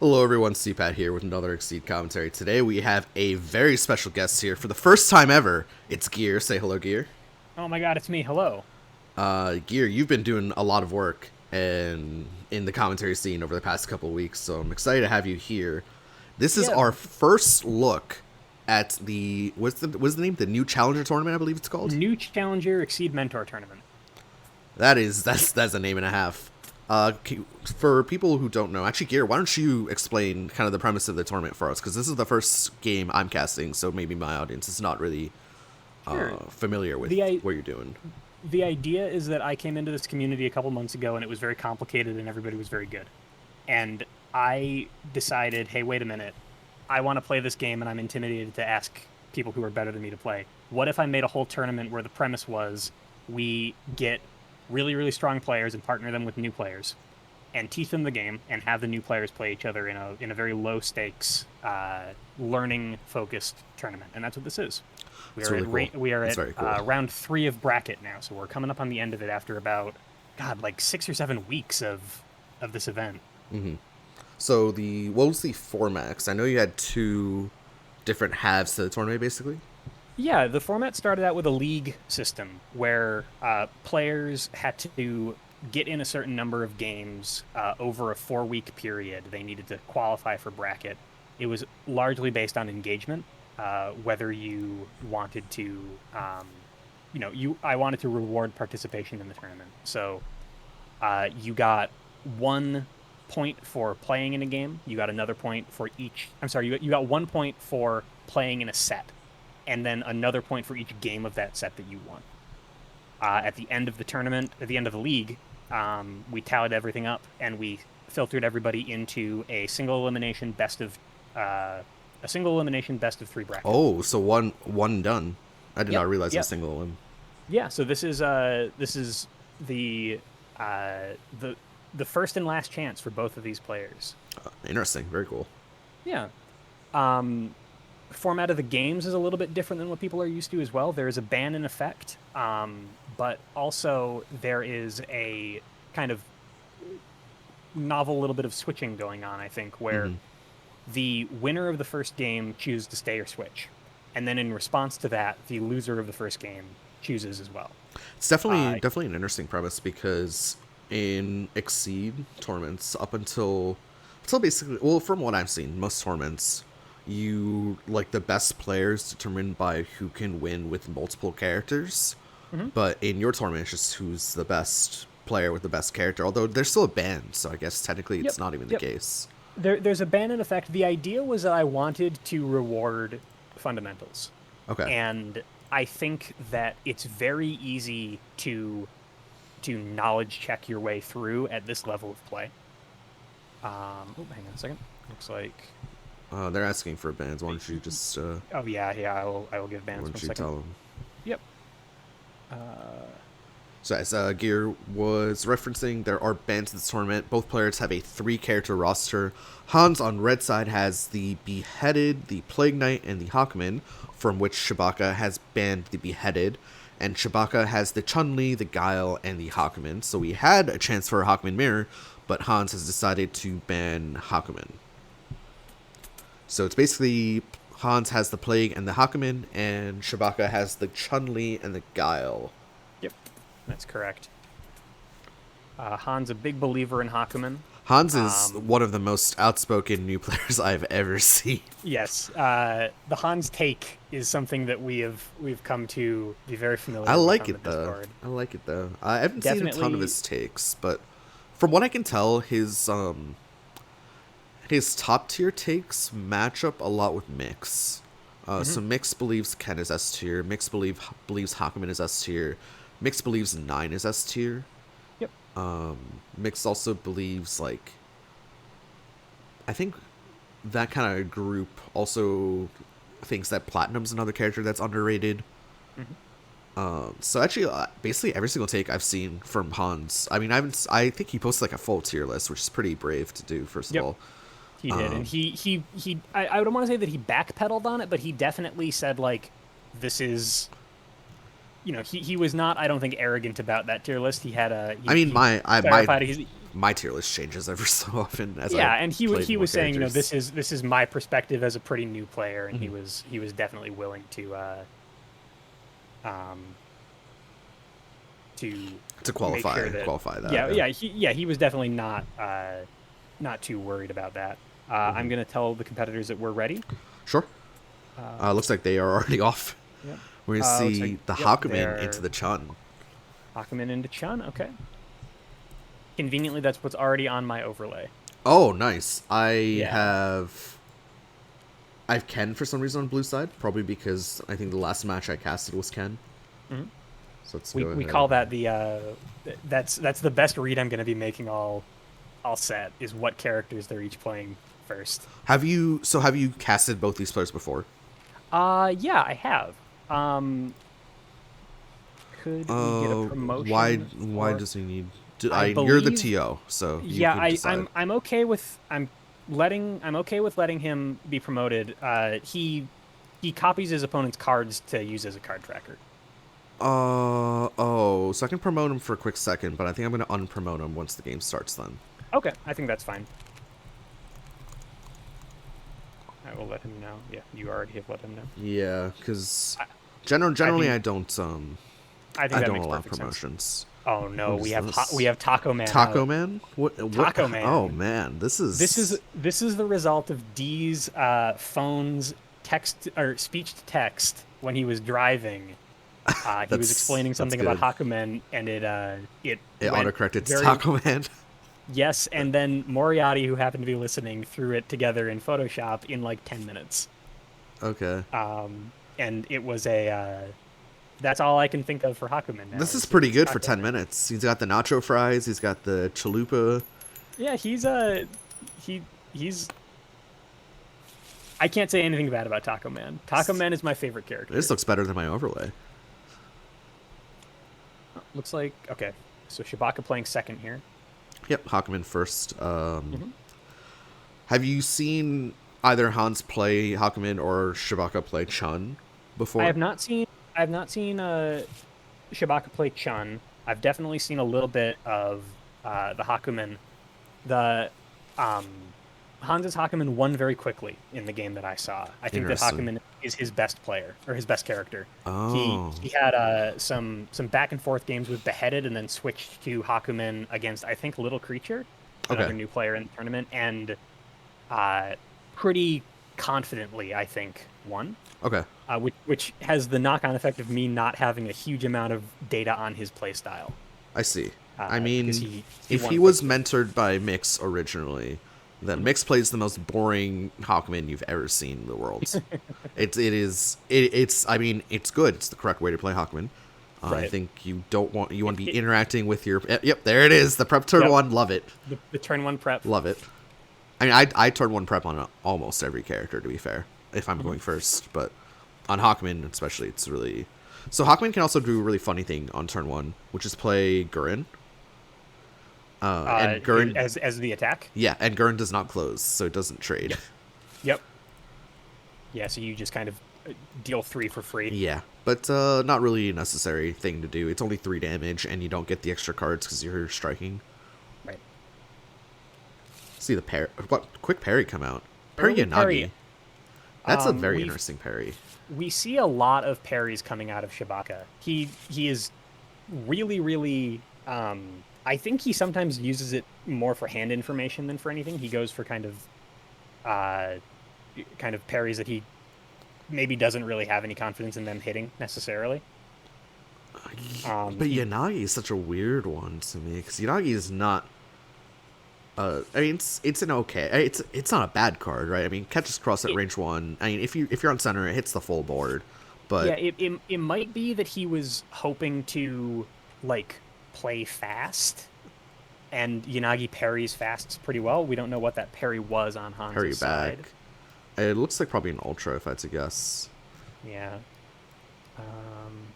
Hello everyone, CPAT here with another Exceed commentary. Today we have a very special guest here for the first time ever. It's Gear. Say hello, Gear. Oh my god, it's me. Hello. Gear, you've been doing a lot of work and in the commentary scene over the past couple of weeks, so I'm excited to have you here. This is Yeah, our first look at the what's the name? The new Challenger tournament, I believe it's called. new Challenger Exceed Mentor Tournament. That's a name and a half. For people who don't know, actually, Gear, why don't you explain kind of the premise of the tournament for us? Because this is the first game I'm casting, so maybe my audience is not really Sure. familiar with The I- what you're doing. the idea is that I came into this community a couple months ago and it was very complicated and everybody was very good. And I decided, hey, wait a minute. I want to play this game and I'm intimidated to ask people who are better than me to play. What if I made a whole tournament where the premise was we get really, really strong players and partner them with new players and teach them the game and have the new players play each other in a very low stakes, learning focused tournament, and that's what this is. We It's are really cool. we are It's at very cool. round 3 of bracket now, so we're coming up on the end of it after about like 6 or 7 weeks of this event. So what was the format? 'Cause I know you had two different halves to the tournament, basically. Yeah, the format started out with a league system where players had to get in a certain number of games over a 4-week period. They needed to qualify for bracket. It was largely based on engagement, whether you wanted to, I wanted to reward participation in the tournament. So you got 1 point for playing in a game. You got another point for each. I'm sorry, you got 1 point for playing in a set, and then another point for each game of that set that you won. At the end of the tournament, at the end of the league, we tallied everything up and we filtered everybody into a single elimination best of 3 bracket. Oh, so one done. I did Yep. not realize it was Yep. single limb. Yeah. So this is the uh, the the first and last chance for both of these players. Interesting. Very cool. Yeah. Um, Format of the games is a little bit different than what people are used to as well. There is a ban in effect, but also there is a kind of novel little bit of switching going on, I think, where the winner of the first game chooses to stay or switch. And then in response to that, the loser of the first game chooses as well. It's definitely Uh, definitely an interesting premise because in Exceed tournaments, up until basically, well, from what I've seen, most tournaments, you like the best players determined by who can win with multiple characters. mhm. But in your tournament, it's just who's the best player with the best character. Although there's still a band, so I guess technically it's Yep. not even the Yep. case. There's a ban in effect. The idea was that I wanted to reward fundamentals. Okay. And I think that it's very easy to knowledge check your way through at this level of play. Hang on a second. Looks like. They're asking for bands. Why don't you just Oh yeah. I will give why bans don't 1 you second. tell them? Yep. So as Gear was referencing, there are bans in this tournament. Both players have a 3-character roster. Hans on red side has the Beheaded, the Plague Knight, and the Hawkman, from which Shabacka has banned the Beheaded. And Shabacka has the Chun-Li, the Guile, and the Hawkman. So we had a chance for a Hawkman mirror, but Hans has decided to ban Hawkman. So it's basically Hans has the Plague and the Hawkman, and Shabacka has the Chun-Li and the Guile. Yep. That's correct. Han's a big believer in Hakumen. Hans is one of the most outspoken new players I've ever seen. Yes. The Hans take is something that we've come to be very familiar I with like on the it though. Discord. I like it though. I haven't seen a ton of Definitely. his takes, but from what I can tell, his top tier takes match up a lot with Mix. So Mix believes Ken is S tier. Mix believes Hakumen is S tier. Mix believes Nine is S tier. Yep. Mix also believes like I think that kind of group also thinks that Platinum's another character that's underrated. So actually, basically every single take I've seen from Hans, I mean, I think he posted like a full tier list, which is pretty brave to do. First of Yep. all, He did, and he. I don't want to say that he backpedaled on it, but he definitely said like, "This is." He was not. I don't think arrogant about that tier list. He had a. I mean, He clarified. my tier list changes ever so often as I Yeah, and played he more was saying, characters. this is my perspective as a pretty new player, and Mhm. he was definitely willing um to To make sure that qualify that. Yeah. he was definitely not too worried about that. I'm gonna tell the competitors that we're ready. Sure. Uh, Looks like they are already off. yep. We're gonna Looks like see the yep, Hakumen into they're the Chun. Hakumen into Chun. Okay. Conveniently, that's what's already on my overlay. Oh, nice. Yeah. I have Ken for some reason on blue side, probably because I think the last match I casted was Ken. hmm So let's go We ahead. call that the that's the best read I'm gonna be making all set is what characters they're each playing first. Have you casted both these players before? Yeah, I have. Um, could we get a promotion Why for? does he need? I You're the believe, TO, so you yeah, can decide. I'm okay with I'm okay with letting him be promoted. He copies his opponent's cards to use as a card tracker. Oh, so I can promote him for a quick second, but I think I'm gonna unpromote him once the game starts. Then. Okay, I think that's fine. I will let him know. Yeah, you already have let him know. Yeah, because I, I generally think I think I that don't makes allow perfect sense. promotions. Oh no, What is this? we have Taco Man Taco out. Man? What? Taco Oh Man. man, this This is the result of D's phone's text or speech to text when he was driving. He was explaining that's something about good. Hakumen, and it It went autocorrected to very Taco Man. yes, and then Moriarty, who happened to be listening, threw it together in Photoshop in like 10 minutes. Okay. And it was a that's all I can think of for Hakumen now This is is pretty good for Taco 10 Man. minutes. He's got the nacho fries, he's got the chalupa. Yeah, he he's I can't say anything bad about Taco Man. Taco Man is my favorite This character. looks better than my overlay. Looks like okay. So Shabacka playing second here. Yep, Hakumen first. hmm Have you seen either Hans play Hakumen or Shabaka play Chun before? I have not seen Shabaka play Chun. I've definitely seen a little bit of the Hakumen. The um, Hans's Hakumen won very quickly in the game that I saw. I think that Interesting. Hakumen is his best player or his best character. Oh, He had some back and forth games with Beheaded and then switched to Hakumen against I think Little Creature, okay, another new player in the tournament, and uh, pretty confidently I think won. okay. Which has the knock-on effect of me not having a huge amount of data on his playstyle, I see. I because mean, he if won he was quickly. mentored by Mix originally, then Mhm. Mix plays the most boring Hawkman you've ever seen in the world. It's I mean it's good. It's the correct way to play Hawkman. I Right. think you want to be It interacting with your yep, there it is, the prep turn Yep. one. Love it, The turn one prep. love it. I mean I turn one prep on almost every character to be fair if I'm Mhm. going first, but on Hawkman especially it's really so Hawkman can also do a really funny thing on turn one, which is play Gurren. And Gurren As the attack. Yeah, and Gurren does not close, so it doesn't trade. Yep. Yep. Yeah. So you just kind of deal three for free. Yeah, but not really a necessary thing to do. It's only 3 damage, and you don't get the extra cards because you're striking. Right. See the parry. What quick parry come out? Parry Early parry. Yanagi. That's a very We've interesting parry. we see a lot of parries coming out of Shabaka. He is really. I think he sometimes uses it more for hand information than for anything. He goes for uh, kind of parries that he maybe doesn't really have any confidence in them hitting necessarily. But He Yanagi is such a weird one to me because Yanagi is not. I mean, it's an okay. It's not a bad card, right? I mean, catches cross at it, range 1. I mean, if you're on center, it hits the full board. yeah, But it might be that he was hoping to like play fast, and Yanagi parries fast pretty well. We don't know what that parry was on parry Hans's side. back. It looks like probably an ultra if I had to guess. Yeah. Um,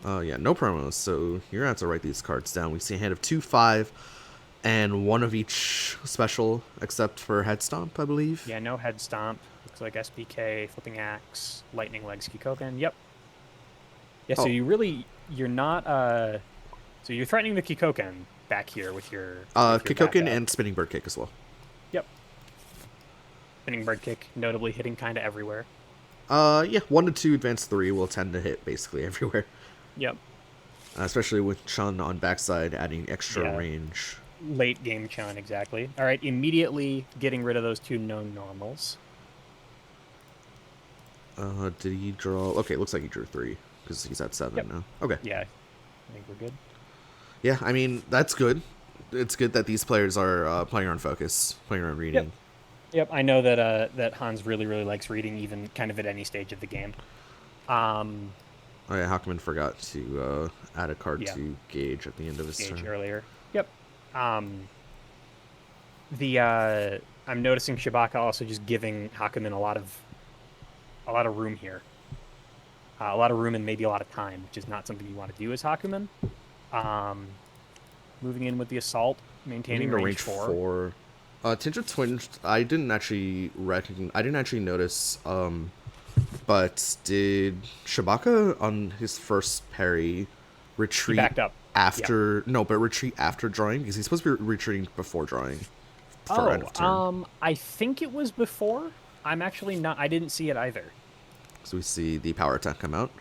Oh yeah, no promos. So you're gonna have to write these cards down. We see a hand of 2/5, and one of each special, except for head stomp, I believe. yeah, no head stomp. Looks like SBK, flipping axe, lightning legs, Kikoken. Yep. Yeah, so Oh, you're not so you're threatening the Kikoken. back here with your Kikoken backup. and Spinning Bird Kick as well. Yep. Spinning bird kick, notably hitting kind of everywhere. Yeah, 1 to 2, advanced 3 will tend to hit basically everywhere. Yep. Especially with Chun on backside adding extra Yeah. range. Late game Chun, exactly. All right, immediately getting rid of those 2 known normals. Did he draw? Okay, looks like he drew 3 because he's at 7 Yep. now. Okay. Yeah, I think we're good. Yeah, I mean that's good. It's good that these players are playing on focus, playing on reading. Yep. Yep, I know that Hans really likes reading, even kind of at any stage of the game. Oh yeah, Hackman forgot to add a card Yeah. to Gage at the end of his Gage turn. earlier. Yep. I'm noticing Shabacka also just giving Hakumen a lot of room here. A lot of room and maybe a lot of time, which is not something you want to do as Hakumen. Moving in with the assault, maintaining range 4. Tinge of Twinge, I didn't actually notice. But did Shabacka on his first parry retreat backed up after? Yeah. No, but retreat after drawing because he's supposed to be retreating before drawing. For end of turn. I think it was before. I'm actually not. I didn't see it either. So we see the power attack come out.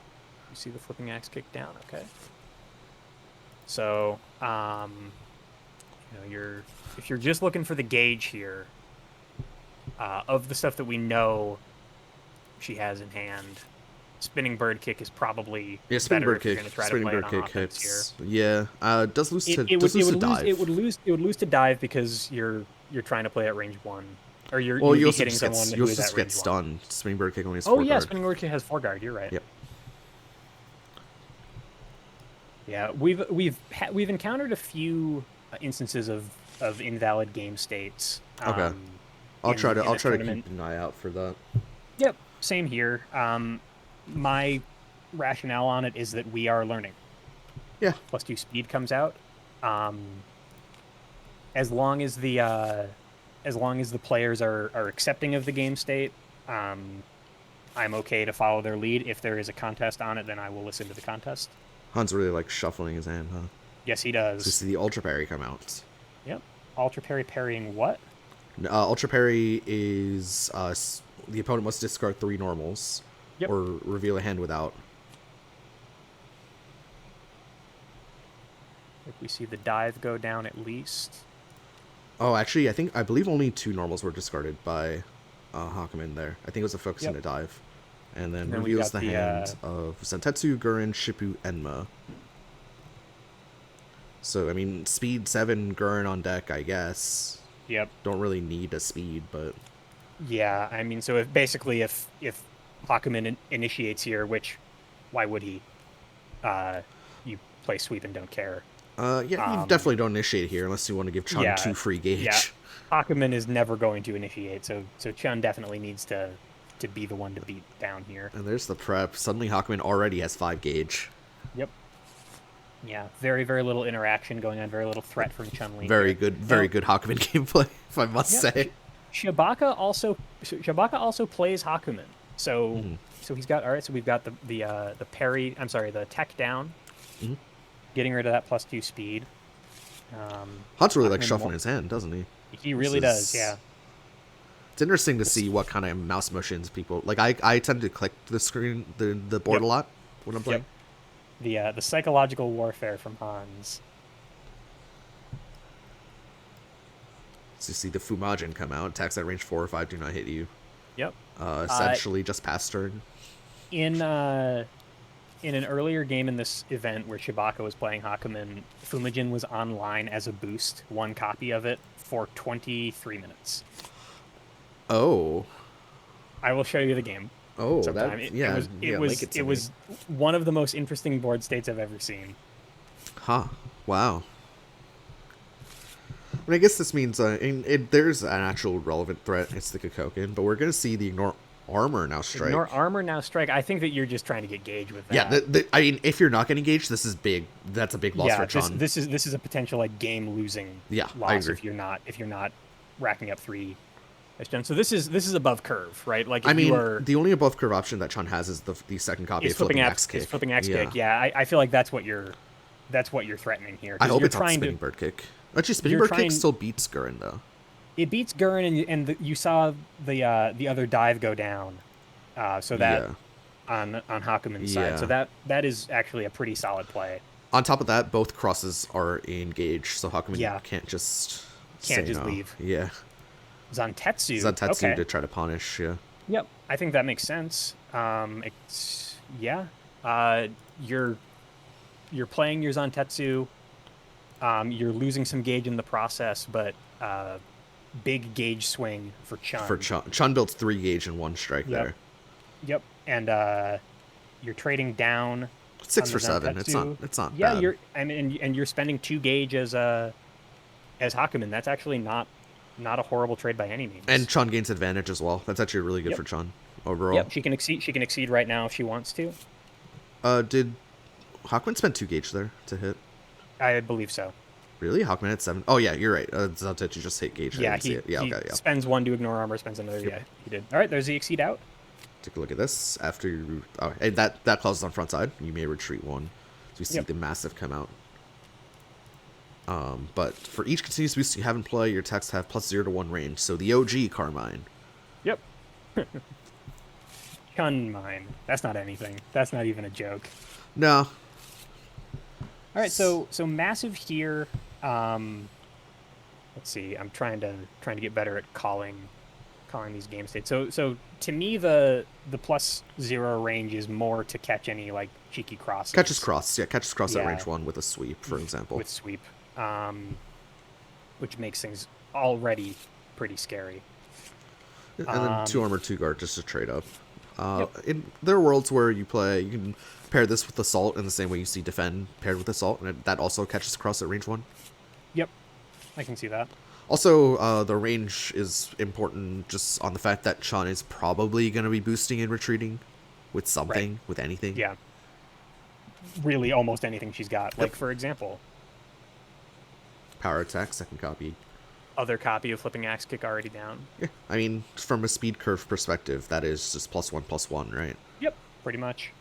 You see the flipping axe kick down. Okay. So, if you're just looking for the gauge here, of the stuff that we know she has in hand, spinning bird kick is probably spinning bird kick. Spinning bird kick hits. Here. Yeah, does lose to dive. It would lose to dive because you're trying to play at range 1, or you're hitting someone who is at range 1. You also get stunned. Spinning bird kick only has 4 guard. Oh yeah, spinning bird kick has 4 guard. You're right. Yep. Yeah, we've encountered a few instances of invalid game states. Okay. I'll try to keep an eye out for that. Yep, same here. My rationale on it is that we are learning. Yeah. +2 speed comes out. As long as the players are accepting of the game state, I'm okay to follow their lead. If there is a contest on it, then I will listen to the contest. Hans really likes shuffling his hand, huh? Yes, he does. So you see the ultra parry come out. Yep. Ultra parry parrying what? Ultra parry is the opponent must discard 3 normals. Yep. Or reveal a hand without. If we see the dive go down at least. Oh, actually, I believe only 2 normals were discarded by Hakumen there. I think it was a focus and a dive. And then reveals the hand of Sentetsu, Gurin, Shippu, Enma. So, I mean, speed 7, Gurin on deck, I guess. Yep. Don't really need a speed, but... Yeah, I mean, so if Hakumen initiates here, which, why would he? You play sweep and don't care. You definitely don't initiate here unless you want to give Chun 2 free gauge. Yeah, Hakumen is never going to initiate, so Chun definitely needs to be the one to beat down here. And there's the prep. Suddenly Hakumen already has 5 gauge. Yep. Yeah, very little interaction going on, very little threat from Chun-Li. Very good Hakumen gameplay, if I must say. Shabacka also plays Hakumen. So so he's got so we've got the parry, the tech down. Mm-hmm. Getting rid of that +2 speed. Hans really likes shuffling his hand, doesn't he? He really does, yeah. It's interesting to see what kind of mouse motions people like. I tend to click the screen, the board a lot when I'm playing. Yep. The psychological warfare from Hans. So you see the Fumajin come out, attacks at range 4 or 5 do not hit you. Yep. Essentially just past turn. In an earlier game in this event where Shabacka was playing Hakumen, Fumajin was online as a boost, 1 copy of it, for 23 minutes. Oh. I will show you the game. Oh, sometime. It was one of the most interesting board states I've ever seen. Huh. Wow. I mean, I guess this means there's an actual relevant threat. It's the Kikoken, but we're going to see the Ignore Armor now strike. Ignore Armor now strike. I think that you're just trying to get Gage with that. Yeah, I mean, if you're not getting Gage, this is big. That's a big loss for Chun. This is a potential game losing loss if you're not racking up 3. So this is above curve, right? Like the only above curve option that Chun has is the second copy of flipping axe kick. Flipping axe kick. Yeah, I feel like that's what you're that's what you're threatening here. I Because hope you're it's not trying spinning to. bird kick. Actually, spinning You're bird kick trying. still beats Gurren though. It beats Gurren, and you saw the other dive go down. So that Yeah, on Hakumen's side. So yeah. that is actually a pretty solid play. On top of that, both crosses are engaged, so Hakumen Yeah, can't just can't say just no. leave. Yeah, Zantetsu. Zantetsu Okay. to try to punish. Yeah, Yep. I think that makes sense. It's yeah. Uh, you're you're playing your Zantetsu. You're losing some gauge in the process, but big gauge swing for for Chun. Chun. Chun builds 3 gauge in one strike Yep. there. Yep. And you're trading down Six on the for seven. It's not. Zantetsu. It's not Yeah, bad. you're I mean and you're spending 2 gauge as Hakumen. That's actually not a horrible trade by any And means. Chun gains advantage as well. That's actually really good Yep. for Chun overall. Yep, she can exceed right now if she wants to. Did Hawkman spend 2 gauge there to hit? I believe so. Really? Hawkman had 7? Oh, yeah, you're right. Zantetsu just hit gauge. I Yeah, didn't see it. Yeah, he okay, yeah. spends one to ignore armor, spends another. Yep. Yeah, he did. All right, there's the exceed out. Take a look at this. After you... Oh, and that clause is on front side. You may retreat one. So you see Yep. the massive come out. But for each continuous boost you have in play, your attacks have +0 to 1 range. So the OG Carmine. Yep. Chun mine. That's not anything. That's not even a joke. No. All right, so massive here. Let's see. I'm trying to get better at calling these game states. So to me, the +0 range is more to catch any like cheeky crosses. Catches cross. Yeah, catches cross at Yeah. range 1 with a sweep, for example. With sweep, which makes things already pretty scary. And then 2 armor, 2 guard just to trade up. Yep. There are worlds where you can pair this with assault in the same way you see defend paired with assault, and that also catches cross at range 1. Yep, I can see that. Also, the range is important just on the fact that Chun is probably going to be boosting and retreating with something, Right. with anything. Yeah, really, almost anything she's got. Like for example, Power attack, second copy. other copy of Flipping Axe Kick already down. Yeah, I mean, from a speed curve perspective, that is just +1/+1, right? Yep, pretty much.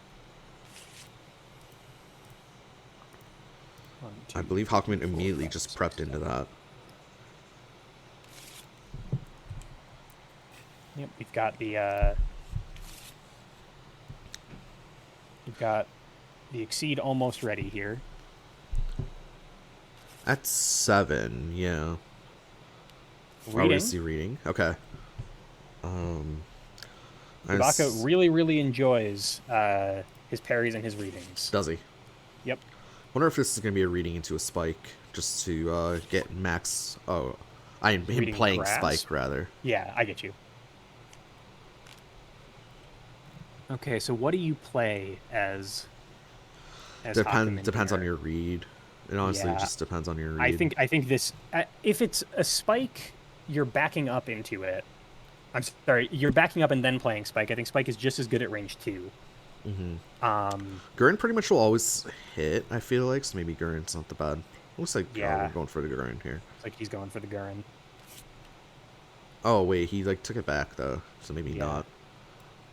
One, two, I believe Hawkman immediately just prepped into that. Yep, we've got the exceed almost ready here. At 7, yeah. Reading. See reading. Okay. Shabacka really enjoys his parries and his readings. Does he? Yep. Wonder if this is going to be a reading into a spike, just to get max... Oh, him Reading playing grass? spike, rather. Yeah, I get you. Okay, so what do you play as Hakumen Depends here? on your read. It honestly Yeah. just depends on your read. I think this if it's a spike, you're backing up into it. I'm sorry, you're backing up and then playing spike. I think spike is just as good at range 2. Gurren pretty much will always hit, I feel like, so maybe Gurren's not the bad. Looks like Yeah. we're going for the Gurren here. It's like he's going for the Gurren. Oh, wait, he like took it back, though, so maybe Yeah. not.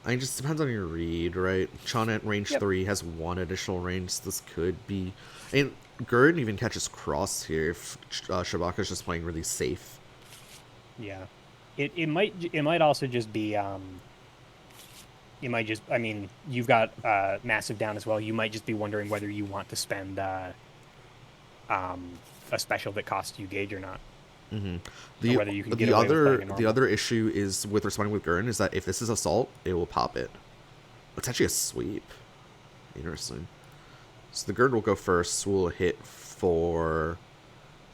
I mean, it just depends on your read, right? Chun at range Yep. 3 has 1 additional range, so this could be... I mean, Gurren even catches cross here if Shabacka's just playing really safe. Yeah. It might also just be you might just, I mean, you've got massive down as well. You might just be wondering whether you want to spend a special that costs you gauge or not. The, whether you can get away with playing a the normal. other issue is with responding with Gurren is that if this is assault, it will pop it. It's actually a sweep. Interesting. So the Gurren will go first. We'll hit for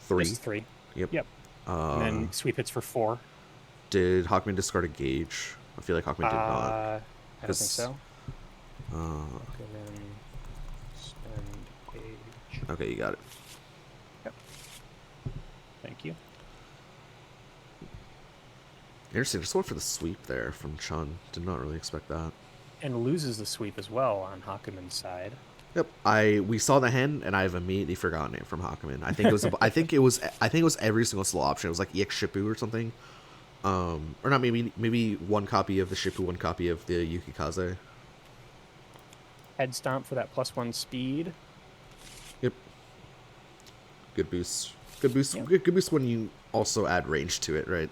3. Just 3. Yep. Yep. And then sweep hits for 4. Did Hawkman discard a gauge? I feel like Hawkman did not. I don't think 'Cause, so. And then spend gauge. Okay, you got it. Yep. Thank you. Interesting. Just went for the sweep there from Chun. Did not really expect that. And loses the sweep as well on Hakumen's side. Yep. We saw the hand and I've immediately forgotten it from Hakumen. I think it was I think it was every single slow option. It was like EX Shippu or something. Or not, maybe one copy of the Shippu, one copy of the Yukikaze. Head stomp for that +1 speed. Yep. Good boost. Good boost. Yep. Good boost when you also add range to it, right?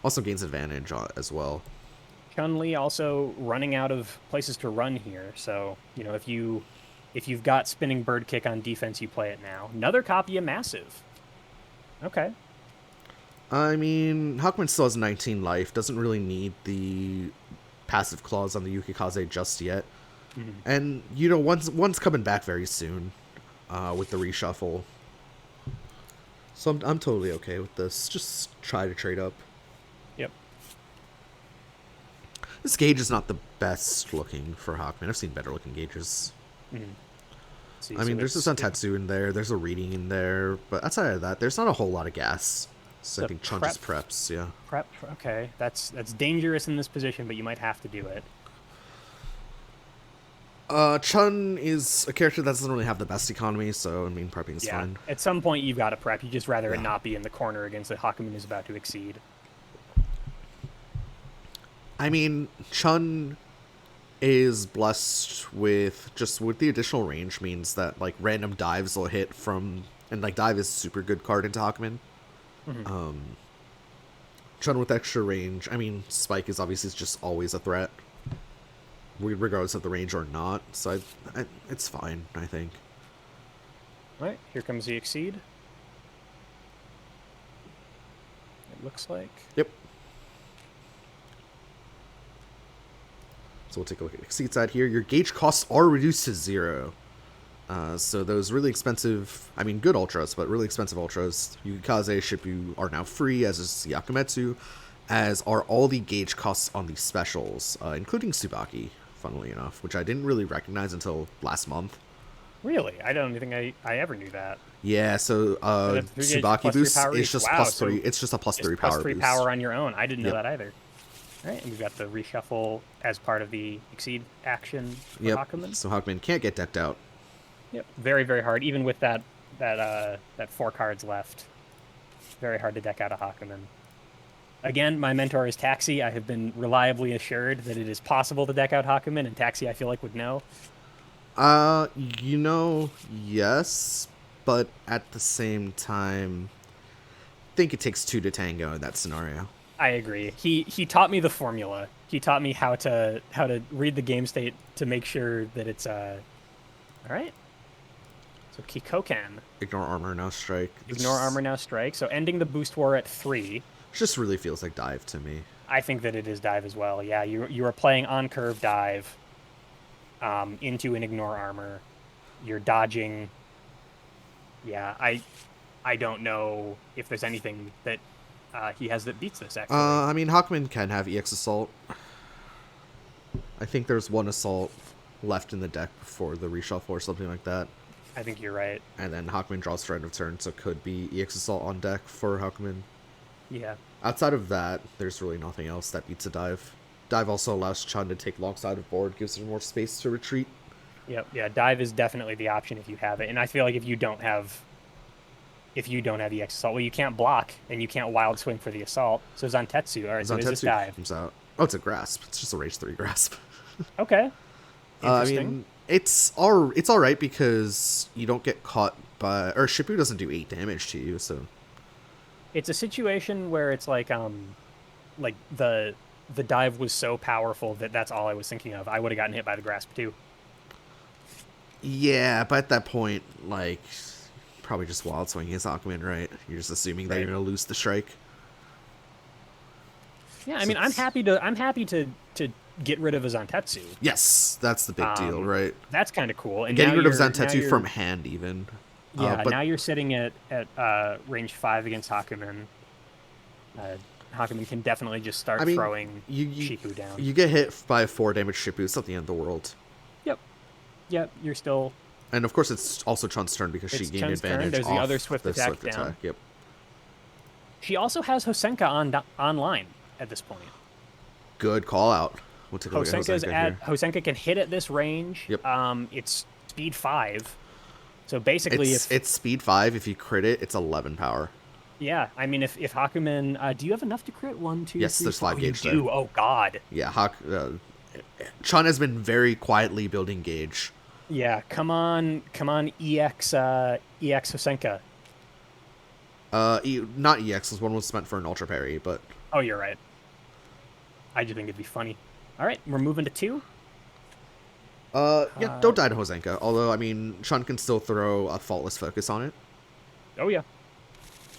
Also gains advantage as well. Chun-Li also running out of places to run here. So, if you've got spinning bird kick on defense, you play it now. Another copy of massive. Okay. I mean, Hakumen still has 19 life. Doesn't really need the passive clause on the Yukikaze just yet. Mm-hmm. And one's coming back very soon, with the reshuffle. So I'm totally okay with this. Just try to trade up. Yep. This gauge is not the best looking for Hakumen. I've seen better looking gauges. Mm-hmm. See, I mean, there's a Zantetsu in there. There's a reading in there. But outside of that, there's not a whole lot of gas. So I think Chun just preps, yeah. Prep, okay. That's dangerous in this position, but you might have to do it. Chun is a character that doesn't really have the best economy, so I mean, prepping is fine. At some point, you've got to prep. You just rather it not be in the corner against a Hakumen who's about to exceed. I mean, Chun is blessed with the additional range means that like random dives will hit from, and like dive is a super good card into Hakumen. Mm-hmm. Chun with extra range. I mean, Spike is obviously just always a threat, regardless of the range or not. So it's fine, I think. All right, here comes the exceed. It looks like. Yep. So we'll take a look at exceed side here. Your gauge costs are reduced to 0. So those really expensive, I mean good ultras, but really expensive ultras, Yukikaze, Shippu are now free, as is Yakumetsu, as are all the gauge costs on the specials, including Tsubaki, funnily enough, which I didn't really recognize until last month. Really? I don't think I ever knew that. Yeah, so Tsubaki boost is just +3. It's just a +3 power +3 boost. power on your own. I didn't know that either. All right, and we've got the reshuffle as part of the exceed action for Hakumen. So Hakumen can't get decked out. Yep, very, very hard. Even with that 4 cards left, very hard to deck out a Hakumen. Again, my mentor is Taxi. I have been reliably assured that it is possible to deck out Hakumen, and Taxi, I feel like, would know. Yes, but at the same time, I think it takes 2 to tango in that scenario. I agree. He taught me the formula. He taught me how to read the game state to make sure that it's all right. So Kikoken. Ignore armor, now strike. Ignore armor, now strike. So ending the boost war at 3. Just really feels like dive to me. I think that it is dive as well. Yeah, you are playing on curve dive into an ignore armor. You're dodging. Yeah, I don't know if there's anything that he has that beats this, actually. I mean, Hakumen can have EX Assault. I think there's 1 Assault left in the deck before the reshuffle or something like that. I think you're right. And then Hakumen draws for end of turn, so it could be EX Assault on deck for Hakumen. Yeah. Outside of that, there's really nothing else that beats a dive. Dive also allows Chun to take long side of board, gives her more space to retreat. Yep, yeah, dive is definitely the option if you have it. And I feel like if you don't have EX Assault, well, you can't block, and you can't wild swing for the Assault. So Zantetsu, all right, so is this dive? Comes out. Oh, it's a grasp. It's just a Rage 3 grasp. Okay. Interesting. I mean, it's all right because you don't get caught by... Or Shippu doesn't do 8 damage to you, so... It's a situation where it's like the dive was so powerful that that's all I was thinking of. I would have gotten hit by the grasp, too. Yeah, but at that point, like... Probably just wild swinging his Hakumen, right? You're just assuming that you're gonna lose the strike. Yeah, I mean, I'm happy to get rid of a Zantetsu. Yes, that's the big deal, right? That's kind of cool. And getting rid of Zantetsu from hand, even. Yeah, now you're sitting at range 5 against Hakumen. Hakumen can definitely just start throwing Shippu down. You get hit by 4 damage Shippu, it's not the end of the world. Yep, you're still... And of course, it's also Chun's turn because she gained advantage. There's the other swift attack down. Yep. She also has Hosenka online at this point. Good call out. We'll take a look at Hosenka here. Hosenka can hit at this range. Yep. It's speed 5. So basically, it's speed 5. If you crit it, it's 11 power. Yeah, I mean, if Hakumen, do you have enough to crit? 1, 2, yes, 3, there's 5 gauge you there. do. Oh God. Yeah, Chun has been very quietly building gauge. Yeah, come on, EX Hosenka. Not EX, because one was meant for an ultra parry, but Oh, you're right. I just think it'd be funny. All right, we're moving to 2. yeah, don't die to Hosenka. Although, I mean, Chun can still throw a faultless focus on it. Oh yeah.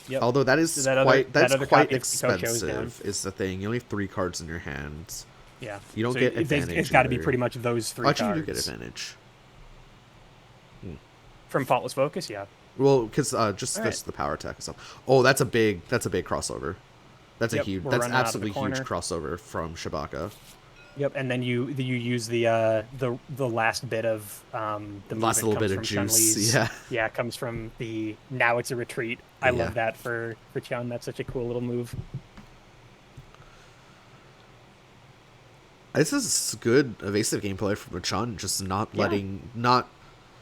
Yep. Although that is So quite quite expensive. Is the thing. You only have 3 cards in your hands. Yeah. You don't get advantage. It's got to be pretty much those 3 cards. Actually, you do get advantage. From faultless focus, yeah. Well, because just this, the power attack and stuff. Oh, that's a big crossover. That's a huge. That's absolutely huge crossover from Shabacka. Yep, and then you use the last bit of the last little bit of juice. Yeah, yeah, it comes from the now it's a retreat. I love that for Chun. That's such a cool little move. This is good evasive gameplay from Chun, just not letting